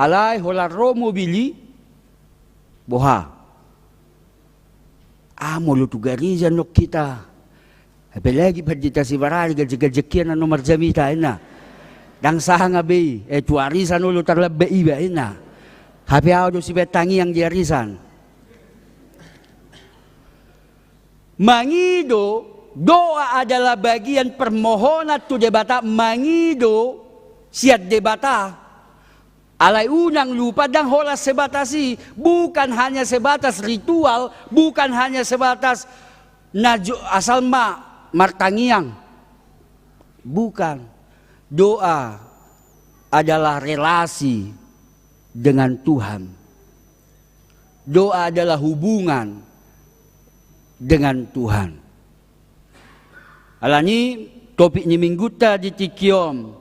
Alay hola ro mobili boha. Molo tugariza nok kita. Apalagi pagdita si barali gajagajakian na nomar jamita na. Dang saha nga be, tuarisan ulo tarlabbe iba ina. Hapi ako do si betangi yang diarisan. Mangido doa adalah bagian permohonan tu debata mangido siat debata. Alai unang lupa dan hola sebatasi, bukan hanya sebatas ritual, bukan hanya sebatas asal martangiang. Bukan. Doa adalah relasi dengan Tuhan. Doa adalah hubungan dengan Tuhan. Alani topik ni minggu tadi tikiom.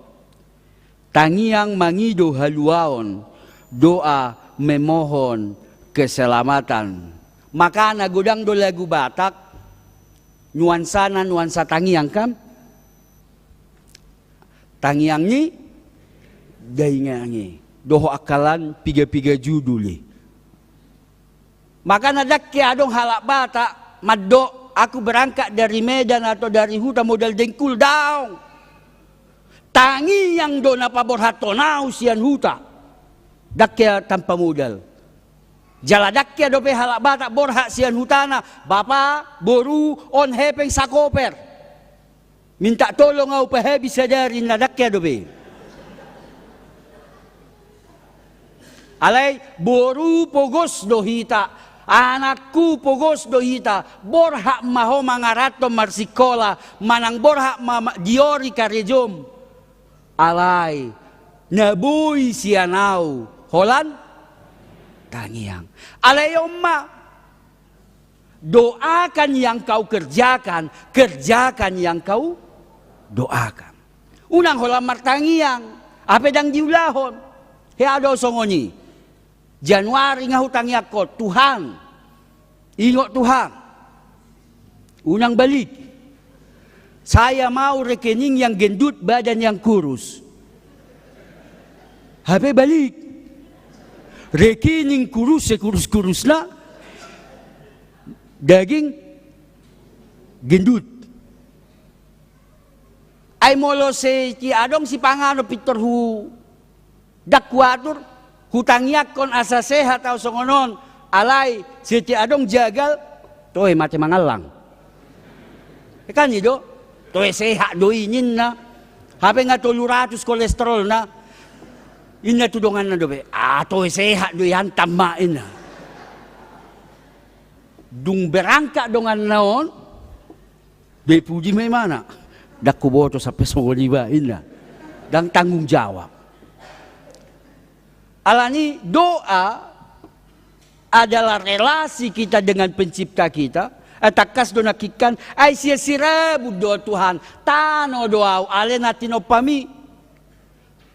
Tangiang mangido haluaon, doa memohon keselamatan. Maka nagodang do lagu Batak, nuansa tangiang kan? Tangiang ni, daingangi. Doho akalan piga-piga juduli. Maka nadak kaya adong halak Batak, maddo aku berangkat dari Medan atau dari hutan modal dengkul daung. Tangi yang do napaborhato nau sian huta. Dakya tanpa modal. Jala dakya do pe halak Batak borhak sian hutana. Bapa boru on hepeng sakoper. Minta tolong au pehe bisa dari na dakya do pe. Alai boru pogos do hita. Anakku pogos do hita. Borhak maho mangarato marsikola. Manang borhak diori karejom. Alai nabui sianau holan tangiang. Alai omma doakan yang kau kerjakan, kerjakan yang kau doakan. Unang holan martangiang, apa dang diulahon? He ado songoni. Januari ngahutangiak ko Tuhan. Ingot Tuhan. Unang balik. Saya mau rekening yang gendut, badan yang kurus. HP balik. Rekening kurus, sekurus-kurus na. Daging gendut. Ay molo se ti adong si pangano pitor hu dakwatur hutangyak kon asa sehat tau songonon. Alay si ti adong jagal toy mati mangalang. Kan itu toy sehat doinin na. Hape nga 200 kolesterol na. Ina tudongan na dobe. Toy sehat doyan tamain na. Dung berangka dongan naon. Be puji may mana. Dak kuboto sa peso liba ina. Dan tanggung jawab. Alani doa adalah relasi kita dengan pencipta kita. Takas do nakikan ay siya sirabu do Tuhan tano doaw ale natino pami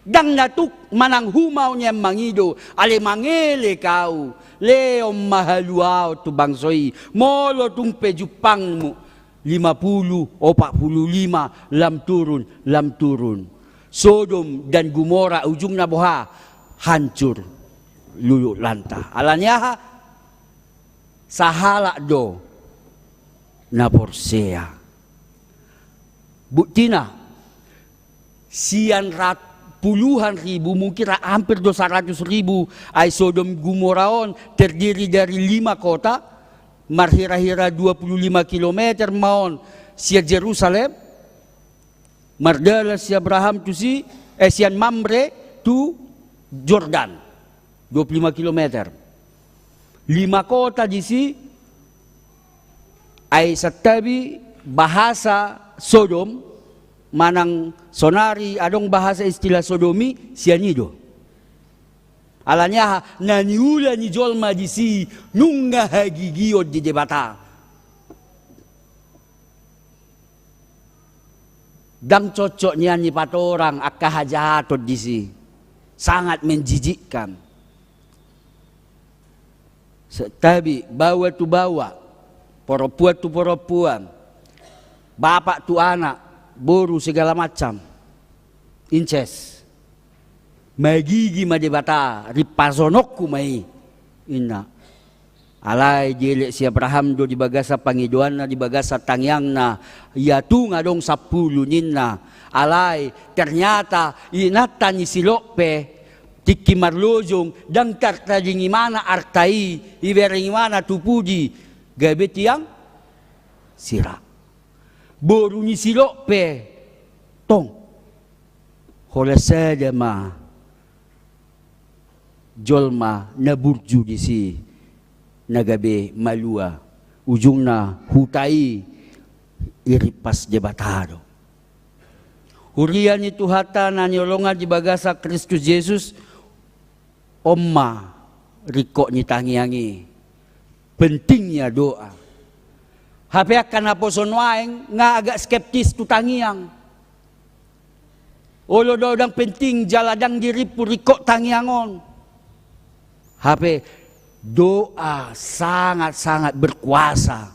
dang natuk manang humaw niya mangido ale mangele kau leom mahaluaw tu bangsoy molo tung pejupang mo 50 o 45 lam turun Sodom dan Gomora ujung naboha hancur lulu lanta alanya sahala do na porsea. Buktina, puluhan ribu, mungkin hampir 200 ribu ay Sodom Gomoraon terdiri dari 5 kota, marhira-hira 25 kilometer maon siya Jerusalem, mardala si Abraham tu sian Mamre tu Jordan, 25 kilometer. 5 kota di si ay sa tabi bahasa Sodom manang sonari adong bahasa istilah Sodomi sianido. Alanya naniula ni jolma di si nunga hagigiyod di debata. Dang cocok niya ni patorang akahajahatod di si. Sangat menjijikkan. Tapi bawa tu bawa. Perempuan tu perempuan, bapak tu anak, boru segala macam, inces, magigi madebata, ripazonokku mai, ina, alai jelek si Abraham do di bagasa pangiduan na di bagasa tangyang na, ya tu ngadong 10 ninna, alai ternyata inata ni silope, tiki marlojong, dang tartadingi mana artai, iberingi mana tupudi, gabet yang sirap. Boru ni silok pe. Tong. Hola saja ma. Jolma na burju di si nagabe malua. Ujung na hutai iripas jebatado. Hurian itu hata na niolongan di bagasa Kristus Yesus. Omma riko ni tangiangi. Pentingnya doa. Hape akan aposon waeng nga agak skeptis tu tangiang. Olo dodang penting jaladang diri puriko tangiangon. Hape doa sangat-sangat berkuasa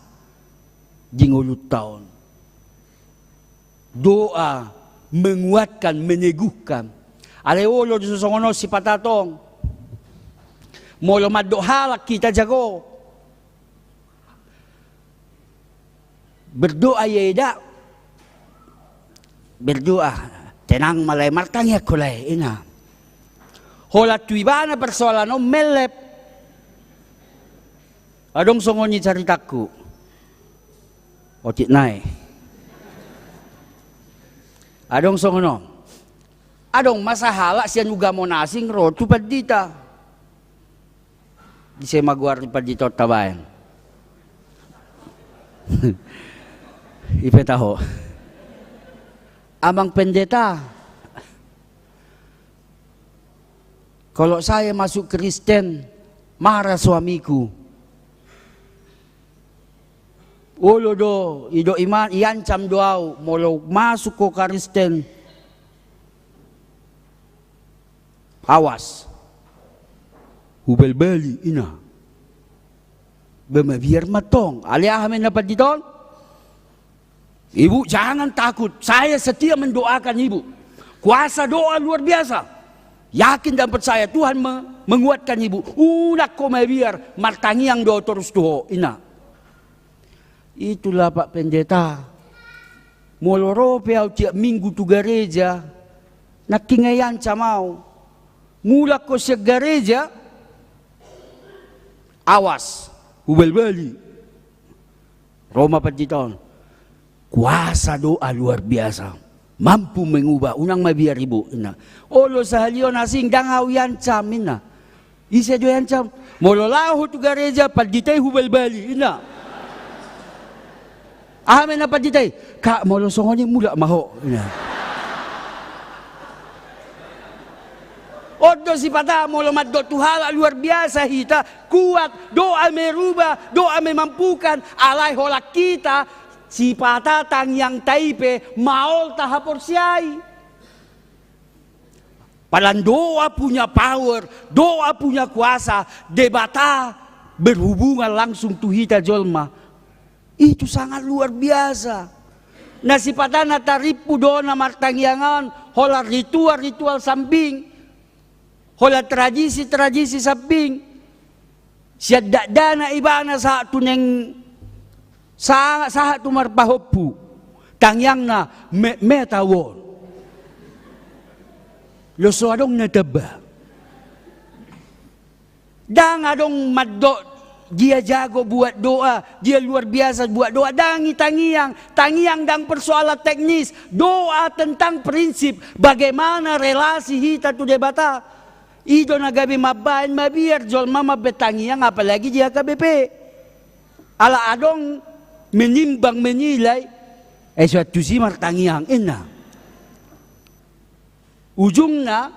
jingulut tahun. Doa menguatkan, meneguhkan. Ale olo susongono si patatong. Molo maddoa halak kita jago. Berdoa ya ida. Berdoa. Tenang malay martangnya kulay ina. Hola tuibana persoalan melep. Adong songoni ceritaku. Otik naik. Adong songono. Adong masa halak siya juga mo nasing ro tu padita. Di saya maguar di padita tabayan. Ipe tahu. Amang pendeta. Kalau saya masuk Kristen, marah suamiku. Olo do, ido iman, iancam doau, molo masuk ko Kristen. Awas. Hubel bali ina. Biar matong. Alia amin dapat diton. Ibu jangan takut. Saya setia mendoakan ibu. Kuasa doa luar biasa. Yakin dan percaya Tuhan menguatkan ibu. Unak ko biar martangiang doa terus doa ina. Itulah Pak Pendeta. Moloro peau tiap minggu tu gereja. Nakingayan camau. Mulak ko sa gereja. Awas. Hubel bali. Roma Paditon. Kuasa doa luar biasa. Mampu mengubah. Unang mabiar ibu. Ina. Olo sa halion asing dangaw yancam. Ina. Isa do yancam. Mololaho tu gereja. Paditay hubel bali. Ina. Amin na paditay. Kak molosongon yung mula maho. Ina. Odo si pata molo maddo tuhala luar biasa hita. Kuat. Doa merubah. Doa memampukan. Alay holak kita. Si patatang yang taipe maol tahapor siyai. Padahal doa punya power, doa punya kuasa, debata berhubungan langsung tuhita jolma. Itu sangat luar biasa. Nah si patana taripu doa na martangyangan, hola ritual sambing, hola tradisi sambing. Siya dana ibana sa tuneng sahat tumar pahopu tangyang na metawon loso adong nataba dang adong maddo dia jago buat doa dia luar biasa buat doa dangi tangiang dang persoalan teknis doa tentang prinsip bagaimana relasi hita tu debata ido nagabi mabain mabiar jol mama betangiang apalagi dia KBP ala adong menimbang menilai suatu si martangiang ina ujungnya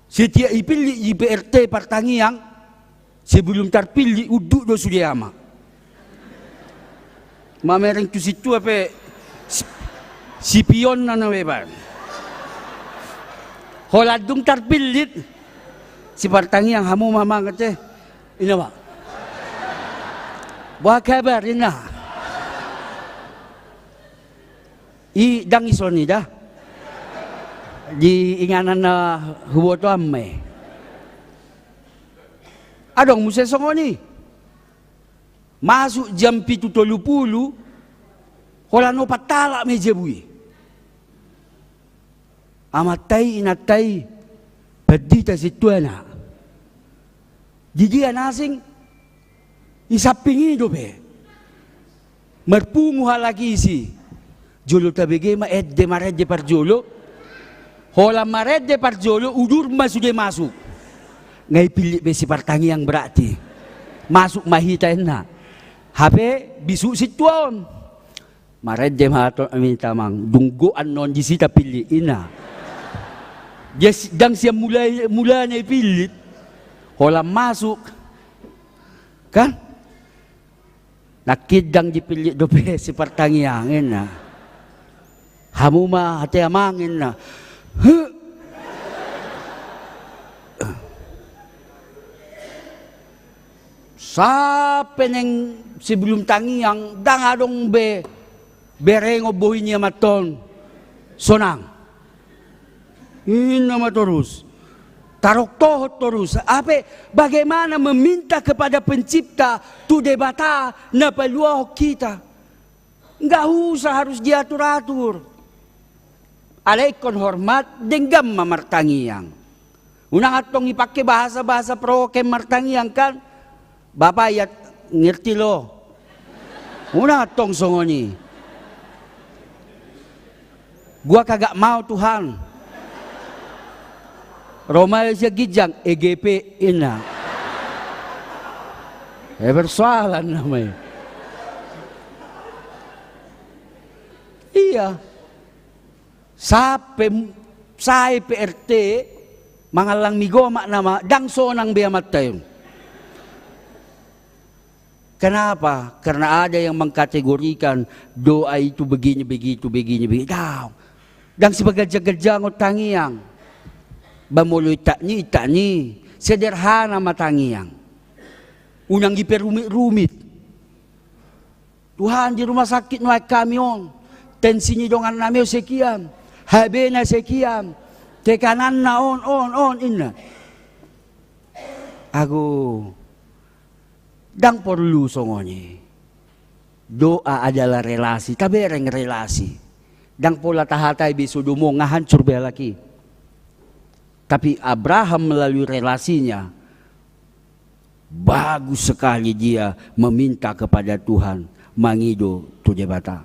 setiap ipilih di PRT partangiang sebelum terpilih uduk do sudiyama mamereng tu situ apa si pion na naweban holadung terpilih si partangiang hamu mamang kate ina ba buah kabar ina dang isoni dah di inganan na huwoto amme adong muse songoni masuk jam 7.30 hola no patala meja bui amatai inatai padita situana jadi anasing isapingi do be merpungu halagi isi Jolo tabige maedde maredde parjolo. Hola maredde parjolo udur sudah masuk. Ngai pilih besi partangi yang berarti. Masuk mahitain na. Habe bisu situon. Maredde mahaton amin tamang. Dunggoan non di sita pilih ina. Dia sedang siya mulanya pilih. Hola masuk. Kan? Nakidang dipilih dope si partangi angin na. Hamu ma hati amangin na. Sa peneng sebelum tangiang dangadong berengo bohi niya maton sonang ina matorus tarok tohot terus bagaimana meminta kepada pencipta tu debata na peluang kita nggak usah harus diatur-atur alaikon hormat denggam mamartangiang unang atong ipake bahasa-bahasa prokem martangiang kan Bapak ya ngerti lo. Una tong songoni. Gua kagak mau Tuhan. Roma siya gijang EGP ina. Persoalan namanya. Iya. Sa PRT mangalang migoma nama dang sonang biamat tayo. Kenapa? Karena ada yang mengkategorikan doa itu begini, begitu. Dan sebagai jaga-jaga tangiang. Bamuloy takni. Sederhana matangiang. Unang giperumit-rumit. Tuhan di rumah sakit naik kamion. Tensinya dongan namyo sekian. Habena sekian. Tekanan na on ina. Aku dang perlu songoni. Doa adalah relasi, tabereng relasi. Dang pola tahatay bisudumo ngahancur belaki. Tapi Abraham melalui relasinya bagus sekali dia meminta kepada Tuhan mangido tu jebata.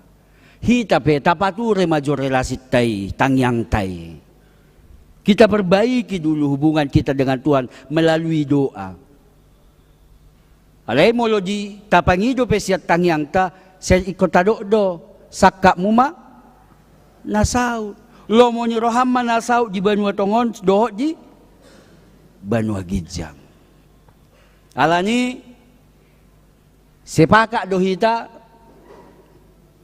Hita pe tapature majo relasi tai tangyang tai. Kita perbaiki dulu hubungan kita dengan Tuhan melalui doa. Alay mo lo di tapangido pe siya tangyang ta sa ikotado do sakak muma nasaw lo mo ni rohamma nasaw di banua tongon doho di banua gijang alani sepaka dohita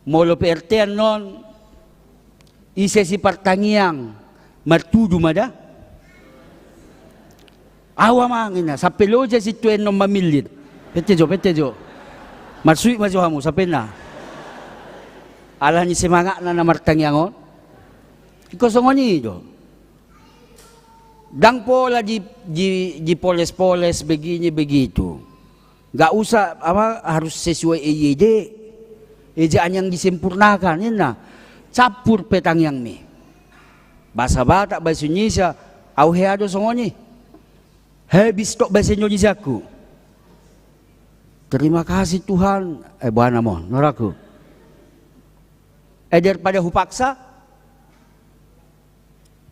mo lo pertean non ise si partangiang martudu mada awamangin na sa peloja si tuen no mamilit Petejo. Marsui majo hamu sampai na. Alah ni semangat na martangyangon. Iko songoni do. Dang pola di poles-poles begini begitu. Gak usah harus sesuai EYD. Ejaan yang disempurnakan ini na. Campur petangyang mi. Bahasa Batak bahasa Indonesia au heado songoni. Habis tok bahasa Indonesia ku. Terima kasih Tuhan. Buana mo, noraku. Daripada hupaksa.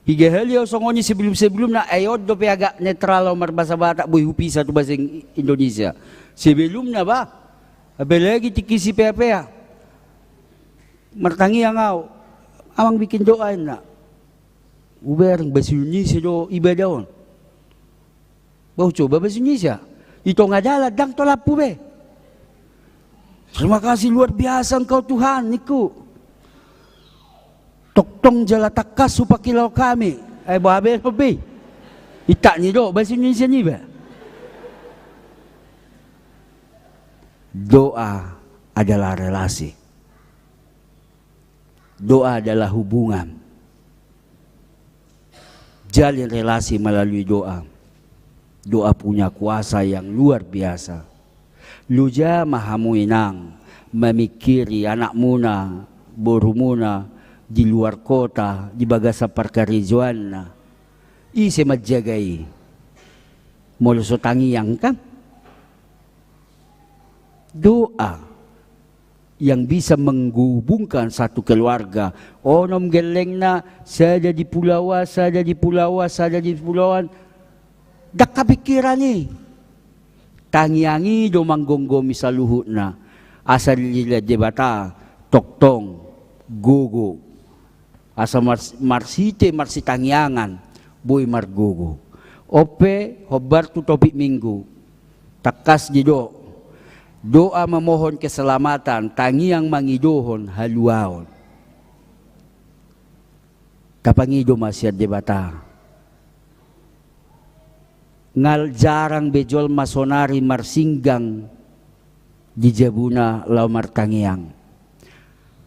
Higa helio songoni sebelum na ayod do pe agak netral o marbasa Batak boy hupisa tu bahasa Indonesia. Sebelum na ba? Abelagi tikisi pea. Martangi yang au. Amang bikin doa na. Uberang bahasa Indonesia do ibadaon. Bau coba bahasa Indonesia. Ito nga dala, dang tolap po be. Terima kasih luar biasa engkau Tuhan, niku. Toktong jalatakas supakilaw kami. Babe, be. Itak ni do, bahasa Indonesia ni ba? Doa adalah relasi. Doa adalah hubungan. Jalin relasi melalui doa. Doa punya kuasa yang luar biasa. Luja mahamuinang memikiri anak muna, boru muna di luar kota, di bagasa parkarijuan na. Ise madjagai. Moluso tangiang kan? Doa. yang bisa menghubungkan satu keluarga. Onom geleng na saya jadi pulawa, saya jadi pulawa, saya jadi pulauan. Dak kapikiran ni. Tangiangi do manggonggo misaluhut na. Asal lila jebata, toktong, gogo. Asa marsite marsitangiangan, boy margogo. Ope, hobar tu topik minggu. Takas jido. Doa memohon keselamatan, tangiang mangidohon haluaon. Kapangido masyad debata. Ngal jarang bejol masonari marsinggang di jabuna lau martangiang.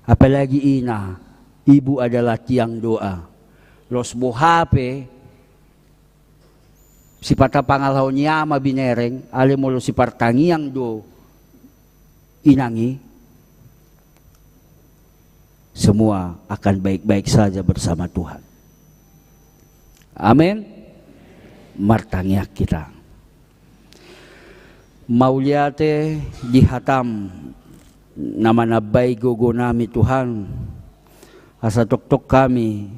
Apalagi ina, ibu adalah tiang doa. Los bohape, si pata pangalhaw niyama binereng, alimolo si partangiang do inangi, semua akan baik-baik saja bersama Tuhan. Amin. Martangiak kita. Mauliate dihatam nama nabay gogo nami Tuhan. Asa tok-tok kami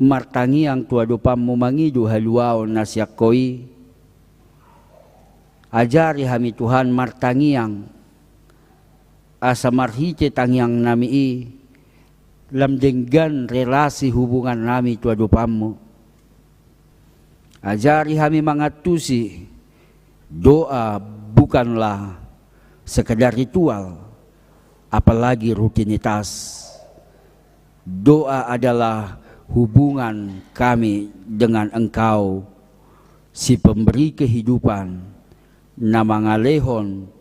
martangiang tuadupam mumangidu haluaon nasyakoi. Ajari hami Tuhan martangiang asa marhite tangiang nami lamdenggan relasi hubungan nami tuadupammu. Ajari kami mengatusi doa bukanlah sekedar ritual, apalagi rutinitas. Doa adalah hubungan kami dengan Engkau, si pemberi kehidupan, na mangalehon,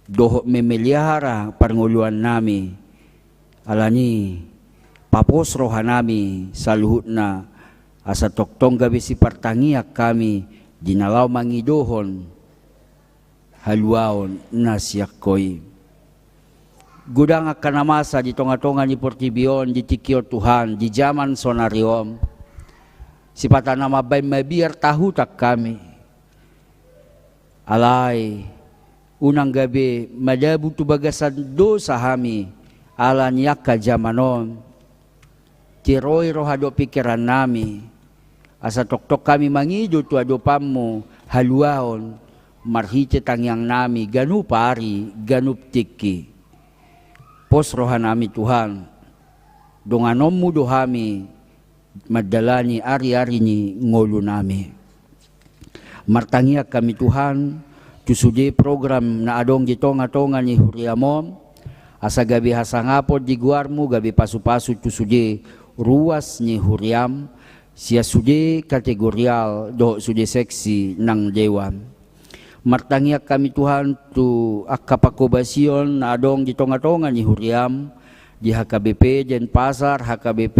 dohok memelihara panguluan nami, alani papos rohanami saluhut na asa toktong gabi si partangiak kami dinalaw mangidohon haluaon nasyakkoy. Gudang akanamasa di tonga-tonga ni Portibion di tikyo Tuhan di zaman sonariom si patana mabay mabiar tahutak kami alay unang gabi madabu tu bagasan dosa hami ala niyak ka jamanon tiroy rohado pikiran nami asa tok-tok kami mangido tu adopammo haluaon marhite tangyang nami ganu pari ganup tiki pos rohan nami Tuhan donganom mo dohami madalani ari-ari ni ngolo nami martangiak kami Tuhan tusudi program na adong di tonga-tonga ni huriamom asa gabi hasangapod di guarmu gabi pasu-pasu tusudi ruas ni huriam siya sudi kategorial do sudi seksi ng dewan. Martangiak kami Tuhan tu akapakobasyon na adong di tonga-tonga ni huriam di HKBP Denpasar, HKBP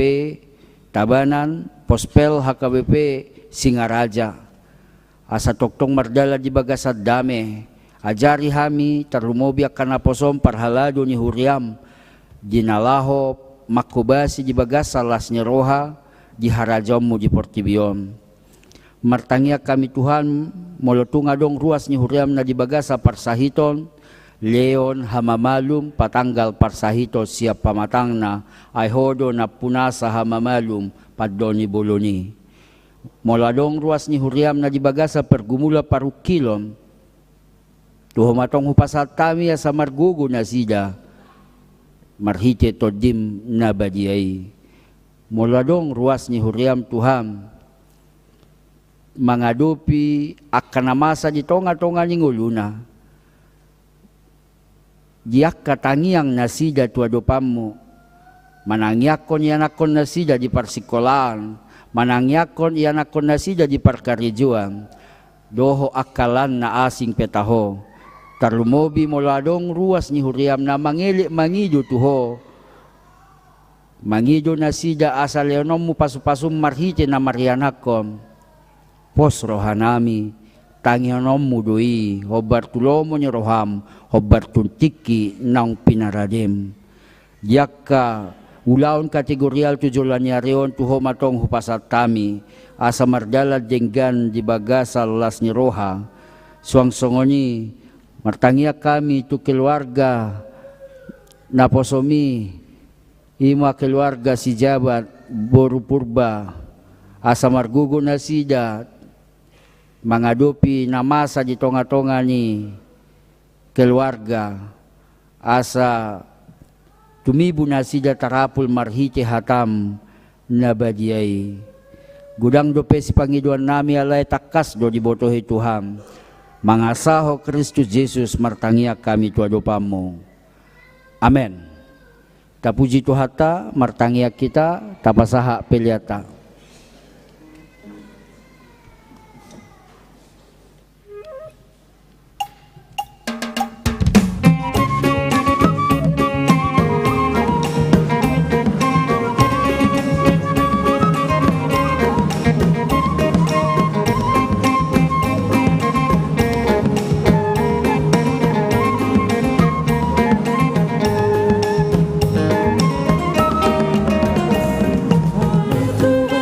Tabanan, Pospel, HKBP Singaraja. Asa toktong mardala di bagasad dame. Ajari hami tarumobyak kanaposom parhalado ni huriam dinalaho makobasi di bagasa las ni roha di harajom mo di Portibion. Martangiak kami Tuhan molotunga dong ruas ni huriam na di bagasa parsahiton leon hamamalum patanggal parsahito siap pamatang na ay hodo na punasa hamamalum padoni boloni. Moladong ruas ni huriam na di bagasa pergumula parukilom tuhumatong hupasat kami sa margugo na sida marhite todim na badiyay. Moladong ruas ni huriam Tuhan mangadupi akanamasa di tonga-tonga ni nguluna diak katangiang nasida tuadopammo manangyakon yanakon nasida di parsikolaan manangyakon yanakon nasida di parkarijuan doho akalan na asing petaho tarumobi moladong ruas ni huriam na mangili mangido tuho mangido na sida asa leonom mo pasupasum marhite na marianakom pos rohanami tangionom mo doi hobar tulomo ni roham hobar tuntiki nang pinaradim yakka ulaon kategorial tujulan yarion tuho matong hupasat tami asa mardala jenggan di bagasa las ni roha suang songoni martangiak kami tu keluarga naposomi ima keluarga si jabat boru purba asa margugo na sida mangadopi na masa di tonga-tonga ni keluarga asa tumibu na sida tarapul marhiti hatam na badiyai. Gudang dope si Pangiduan nami alay takas do dibotohi Tuhan. Mangasaho Kristus Yesus martangia kami tua dopamu. Amen. Tapuji Tuhata martangia kita tapasaha peliata. To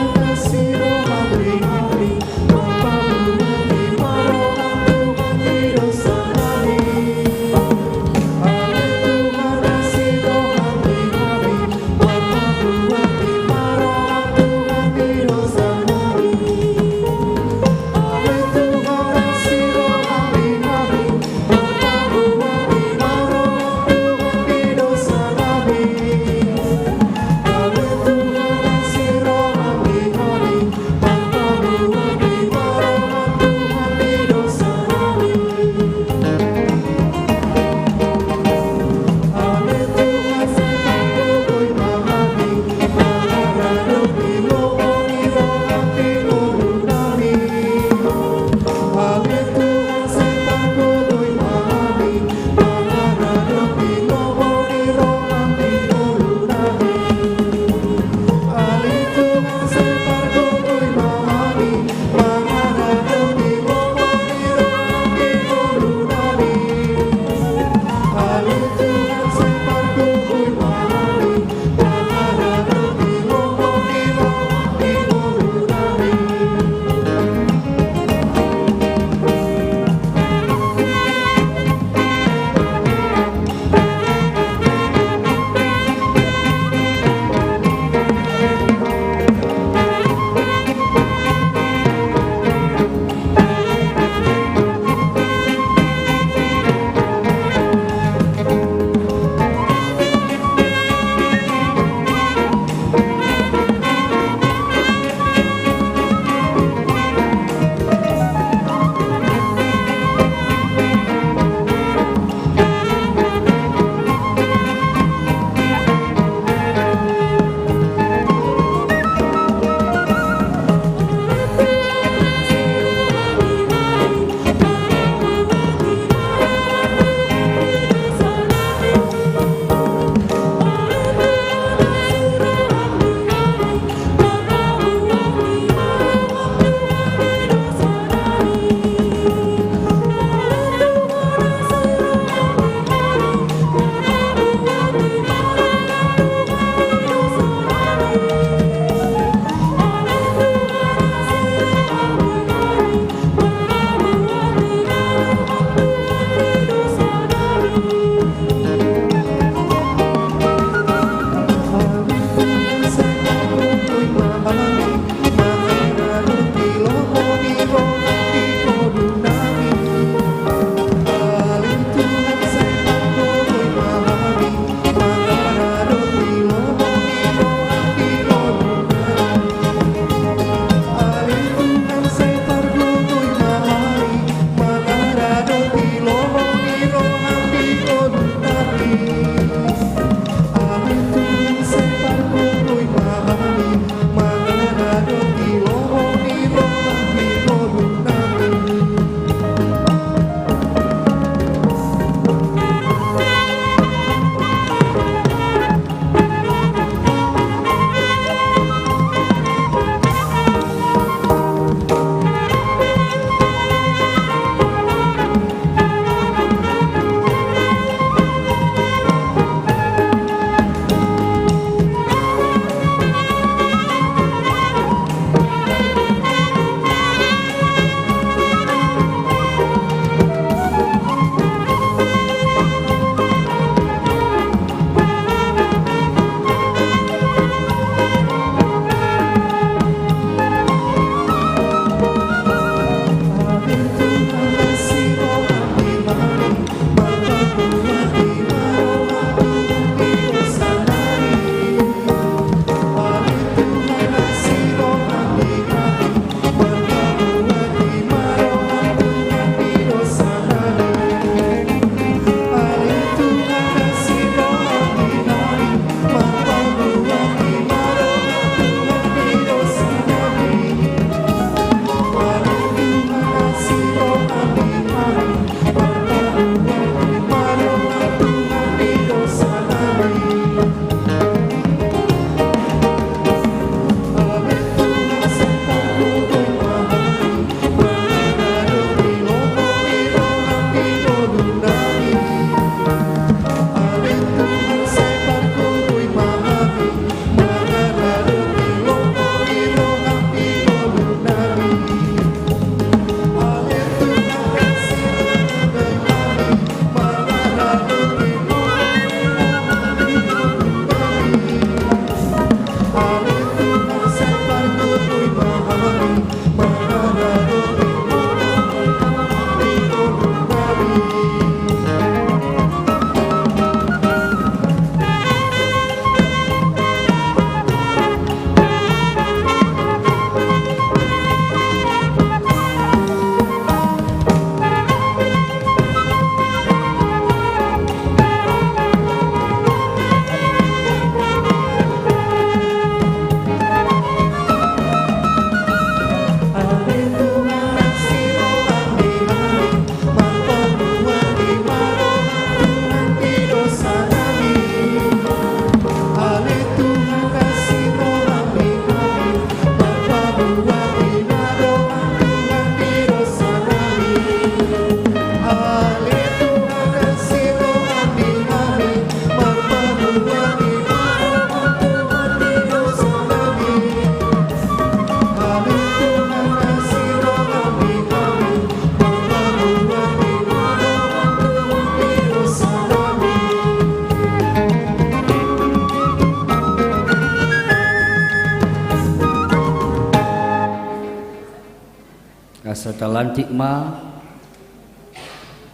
Satalantik ma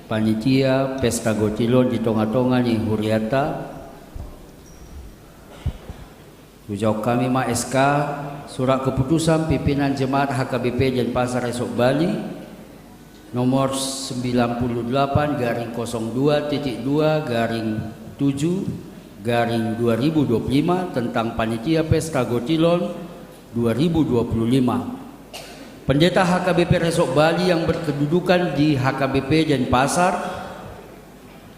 panitia pesta gotilon di tonga-tonga ni Huriata. Hujau kami ma SK surat keputusan pimpinan jemaat HKBP Denpasar Esok Bali nomor 98-2.2/7/2025 tentang panitia pesta gotilon 2025. Pendeta HKBP Resok Bali yang berkedudukan di HKBP Denpasar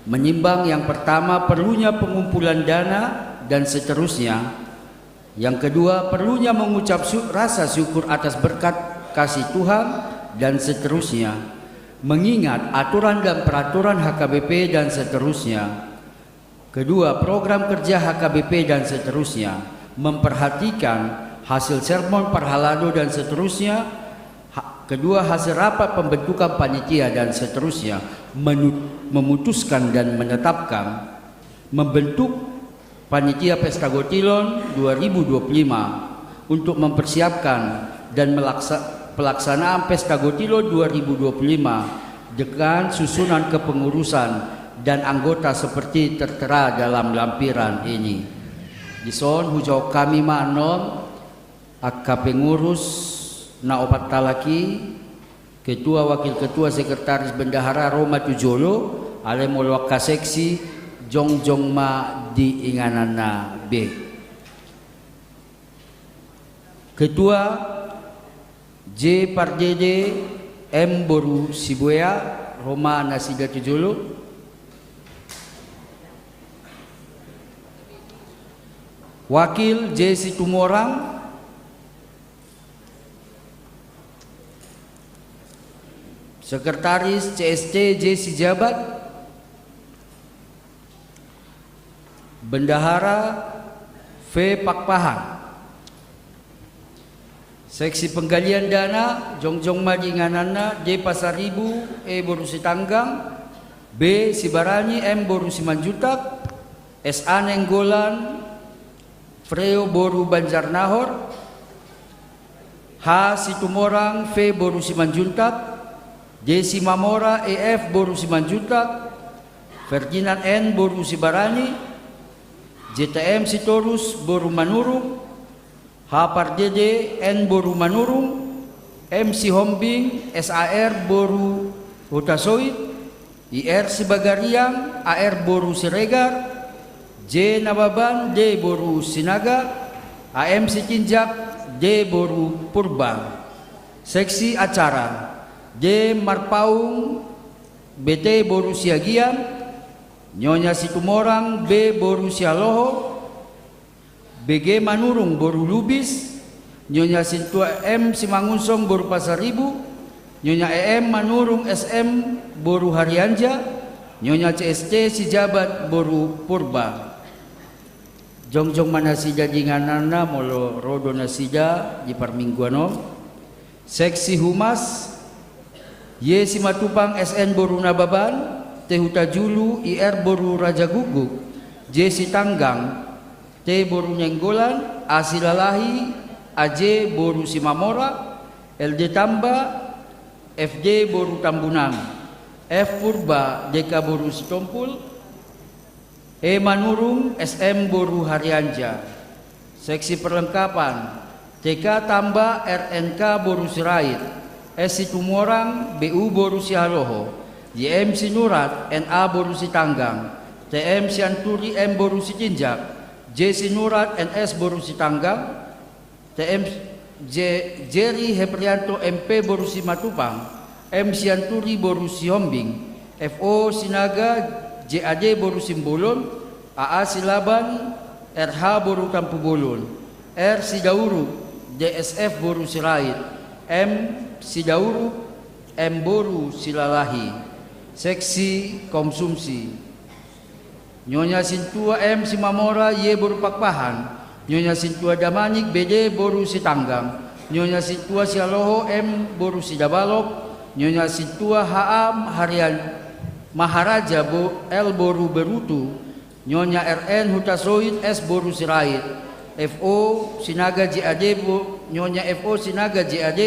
menimbang yang pertama perlunya pengumpulan dana dan seterusnya. Yang kedua perlunya mengucap rasa syukur atas berkat kasih Tuhan dan seterusnya. Mengingat aturan dan peraturan HKBP dan seterusnya. Kedua, program kerja HKBP dan seterusnya. Memperhatikan hasil sermon Parhalado dan seterusnya. Kedua, hasil rapat pembentukan panitia dan seterusnya. Memutuskan dan menetapkan membentuk panitia Pesta Gotilon 2025 untuk mempersiapkan dan pelaksanaan Pesta Gotilon 2025 dengan susunan kepengurusan dan anggota seperti tertera dalam lampiran ini. Dison hujau kami manon akka pengurus na opat talaki, ketua, wakil ketua, sekretaris bendahara Roma Tujolo, ale molwaka seksi Jongjong ma di Inganana B. Ketua J Pardede M Boru Sibuya Roma Nasida Tujolo. Wakil J Situmorang Sekretaris CST J Sijabat, Bendahara V Pakpahan, Seksi Penggalian Dana Jongjong Madi Nganana D Pasaribu E Borusi Tanggang B Sibarani M Borusi Manjutak SA Nenggolan Freo Boru Banjarnahor H Situmorang V Borusi Manjuntak Desi Mamora EF Boru Simanjutak, Ferdinand N Boru Sibarani, JTM Sitorus Boru Manurung, H Pardede N Boru Manurung, MC Hombing SAR Boru Hutasoid, IR Sibagariang AR Boru Siregar, J Nababan D Boru Sinaga, AM Sitinjak D Boru Purba. Seksi acara D Marpaung BT Boru Siagian, Nyonya Situmorang B Boru Sialoho, BG Manurung Boru Lubis, Nyonya Sintua M Simangunsong Boru Pasaribu, Nyonya EM Manurung SM Boru Harianja, Nyonya CST Sijabat Boru Purba. Jongjong manasida dinganana molo rodo nasida di parmingguano. Seksi Humas Y Simatupang SN Boru Nababan, Tehuta Julu IR Boru Raja Guguk, J Sitanggang T Boru Nenggolan, A Silalahi AJ Boru Simamora, LD Tamba FD Boru Tambunan, F Purba DK Boru Sitompul, E Manurung SM Boru Harianja. Seksi perlengkapan TK Tamba RNK Boru Sirait, S Situmorang BU Boru Sialoho, YM Sinurat NA Boru Sitanggang, TM Sianturi M Boru Sitinjak, J Sinurat NS Boru Sitanggang, TM Jerry Heprianto MP Boru Simatupang, M Sianturi Boru Sihombing, FO Sinaga JAD Boru Simbolon, AA Silaban RH Boru Tampubolon, R Sidauru DSF Boru Sirait, M Sidauru M Boru Silalahi. Seksi konsumsi Nyonya Sintua M Simamora Y Boru Pakpahan, Nyonya Sintua Damanik BD Boru Sitanggang, Nyonya Sintua Sialoho M Boru Sidabalok, Nyonya Sintua HA Harian Maharaja L Boru Berutu, Nyonya RN Hutasoid S Boru Sirait, FO Sinaga JAD Nyonya FO Sinaga JAD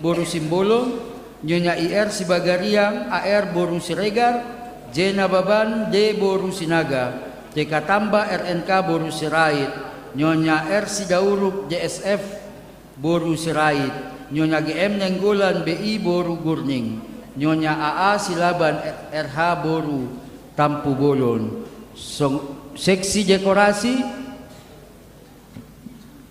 Boru Simbolon, Nyonya IR Sibagariang, AR Boru Siregar, J Nababan, D Boru Sinaga, TK Tamba RNK Boru Sirait, Nyonya R Sidauruk JSF Boru Sirait, Nyonya GM Nenggolan BI Boru Gurning, Nyonya AA Silaban RH Boru Tampu Bolon. Seksi dekorasi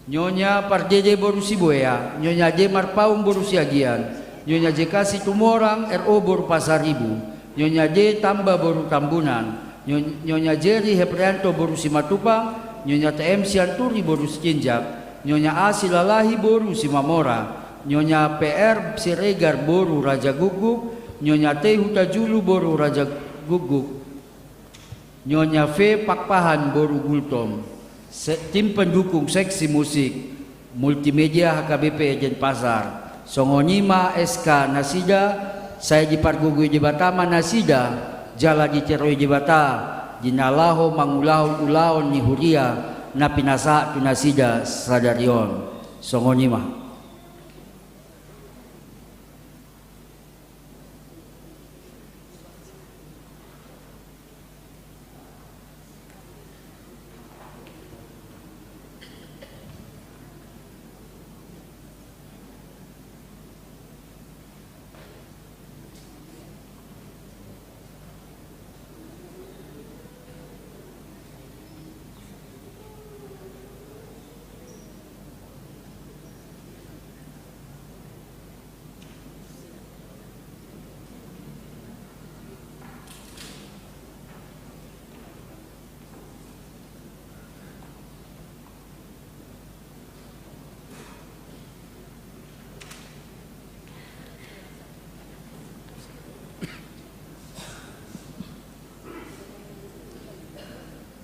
Nyonya Pardede Boru Sibuaya, Nyonya J Marpaung Boru Siagian, Nyonya J Kasih Tumorang RO Boru Pasar Ibu, Nyonya J Tamba Boru Tambunan, Nyonya Jerry Heprianto Boru Simatupang, Nyonya TM Sianturi Boru Sikinjak, Nyonya A Silalahi Boru Simamora, Nyonya PR Siregar Boru Raja Guguk, Nyonya T Hutajulu Boru Raja Guguk, Nyonya V Pakpahan Boru Gultom. Tim pendukung seksi musik multimedia HKBP Denpasar, Songonima SK Nasida, saya dipargugui Jebatama Nasida, Jala di Teroi Jebata, Jinalaho Mangulau Ulaon Nihuria, Napinasa Tunasida Sadarion, Songonima.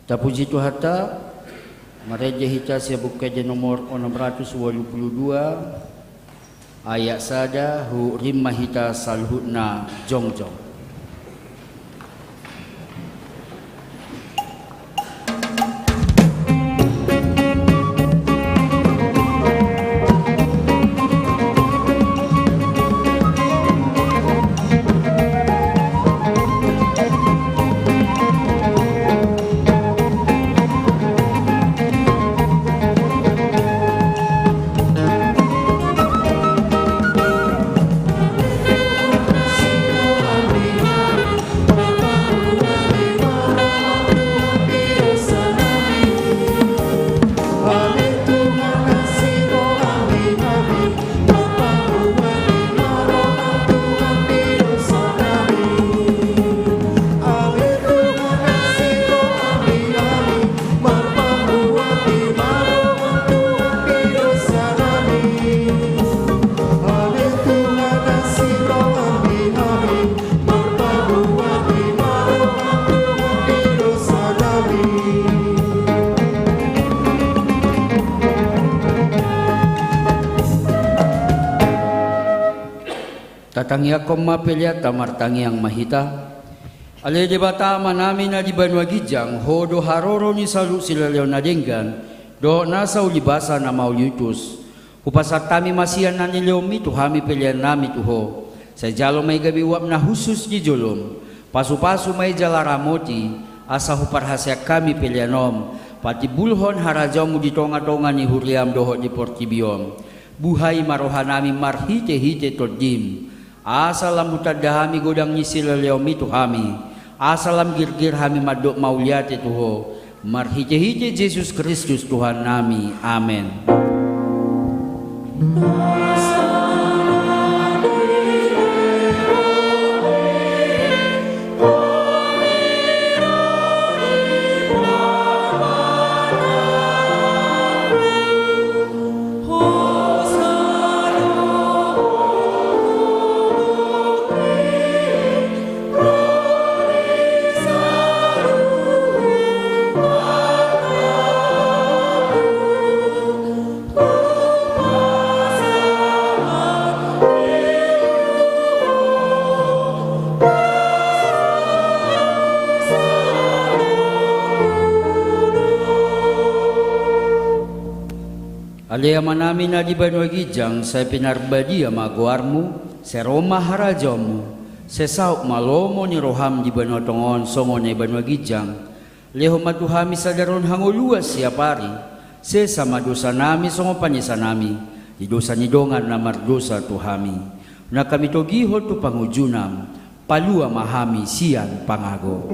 Tapuji Tuhata, Mareja Hita Sebukaja nomor 682, ayat sada hu rimma hita salhutna jongjong. Tatangya koma pelia tamar tangyang mahita. Ale de bata manami na di Banua Gijang hodo haroro ni salu sila leonadenggan do nasa ulibasa na mauliutus. Upasat tami masian na nileomi tuhami pelia nami tuho. Sa jalo may gabiwap na husus di jolom. Pasu-pasu may jalaramoti asa huparhasya kami pelianom. Pati bulhon harajamu di tonga-tonga ni huriam doho di portibiom. Buhay marohanami marhite-hite todim. Asalam mutadahami godang nyisil leomi tuhami. Asalam girgir hami madok mauliate tuho. Marhite-hite Yesus Kristus Tuhan nami. Amen. Alea manami na di Banua Gijang sa pinarbadi amaguarmu seroma harajamu, sesauk malomo ni roham di banua tongon songo ni banua gijang, leho matuhami sadaron hango luas siapari, sesama dosa nami songo panyesa nami, di dosa nidongan namar dosa tuhami, na kami togiho tu pangujunam, palua mahami sian pangago.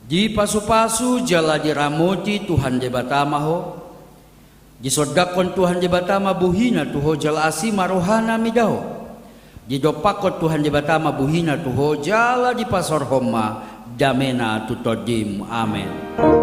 Di pasu-pasu jala diramoti Tuhan debatama ho, disodakon Tuhan debatama buhina tuho jala asima rohana midaho, didopakot Tuhan debatama buhina tuho jala di pasor homa damena tutodim. Amen.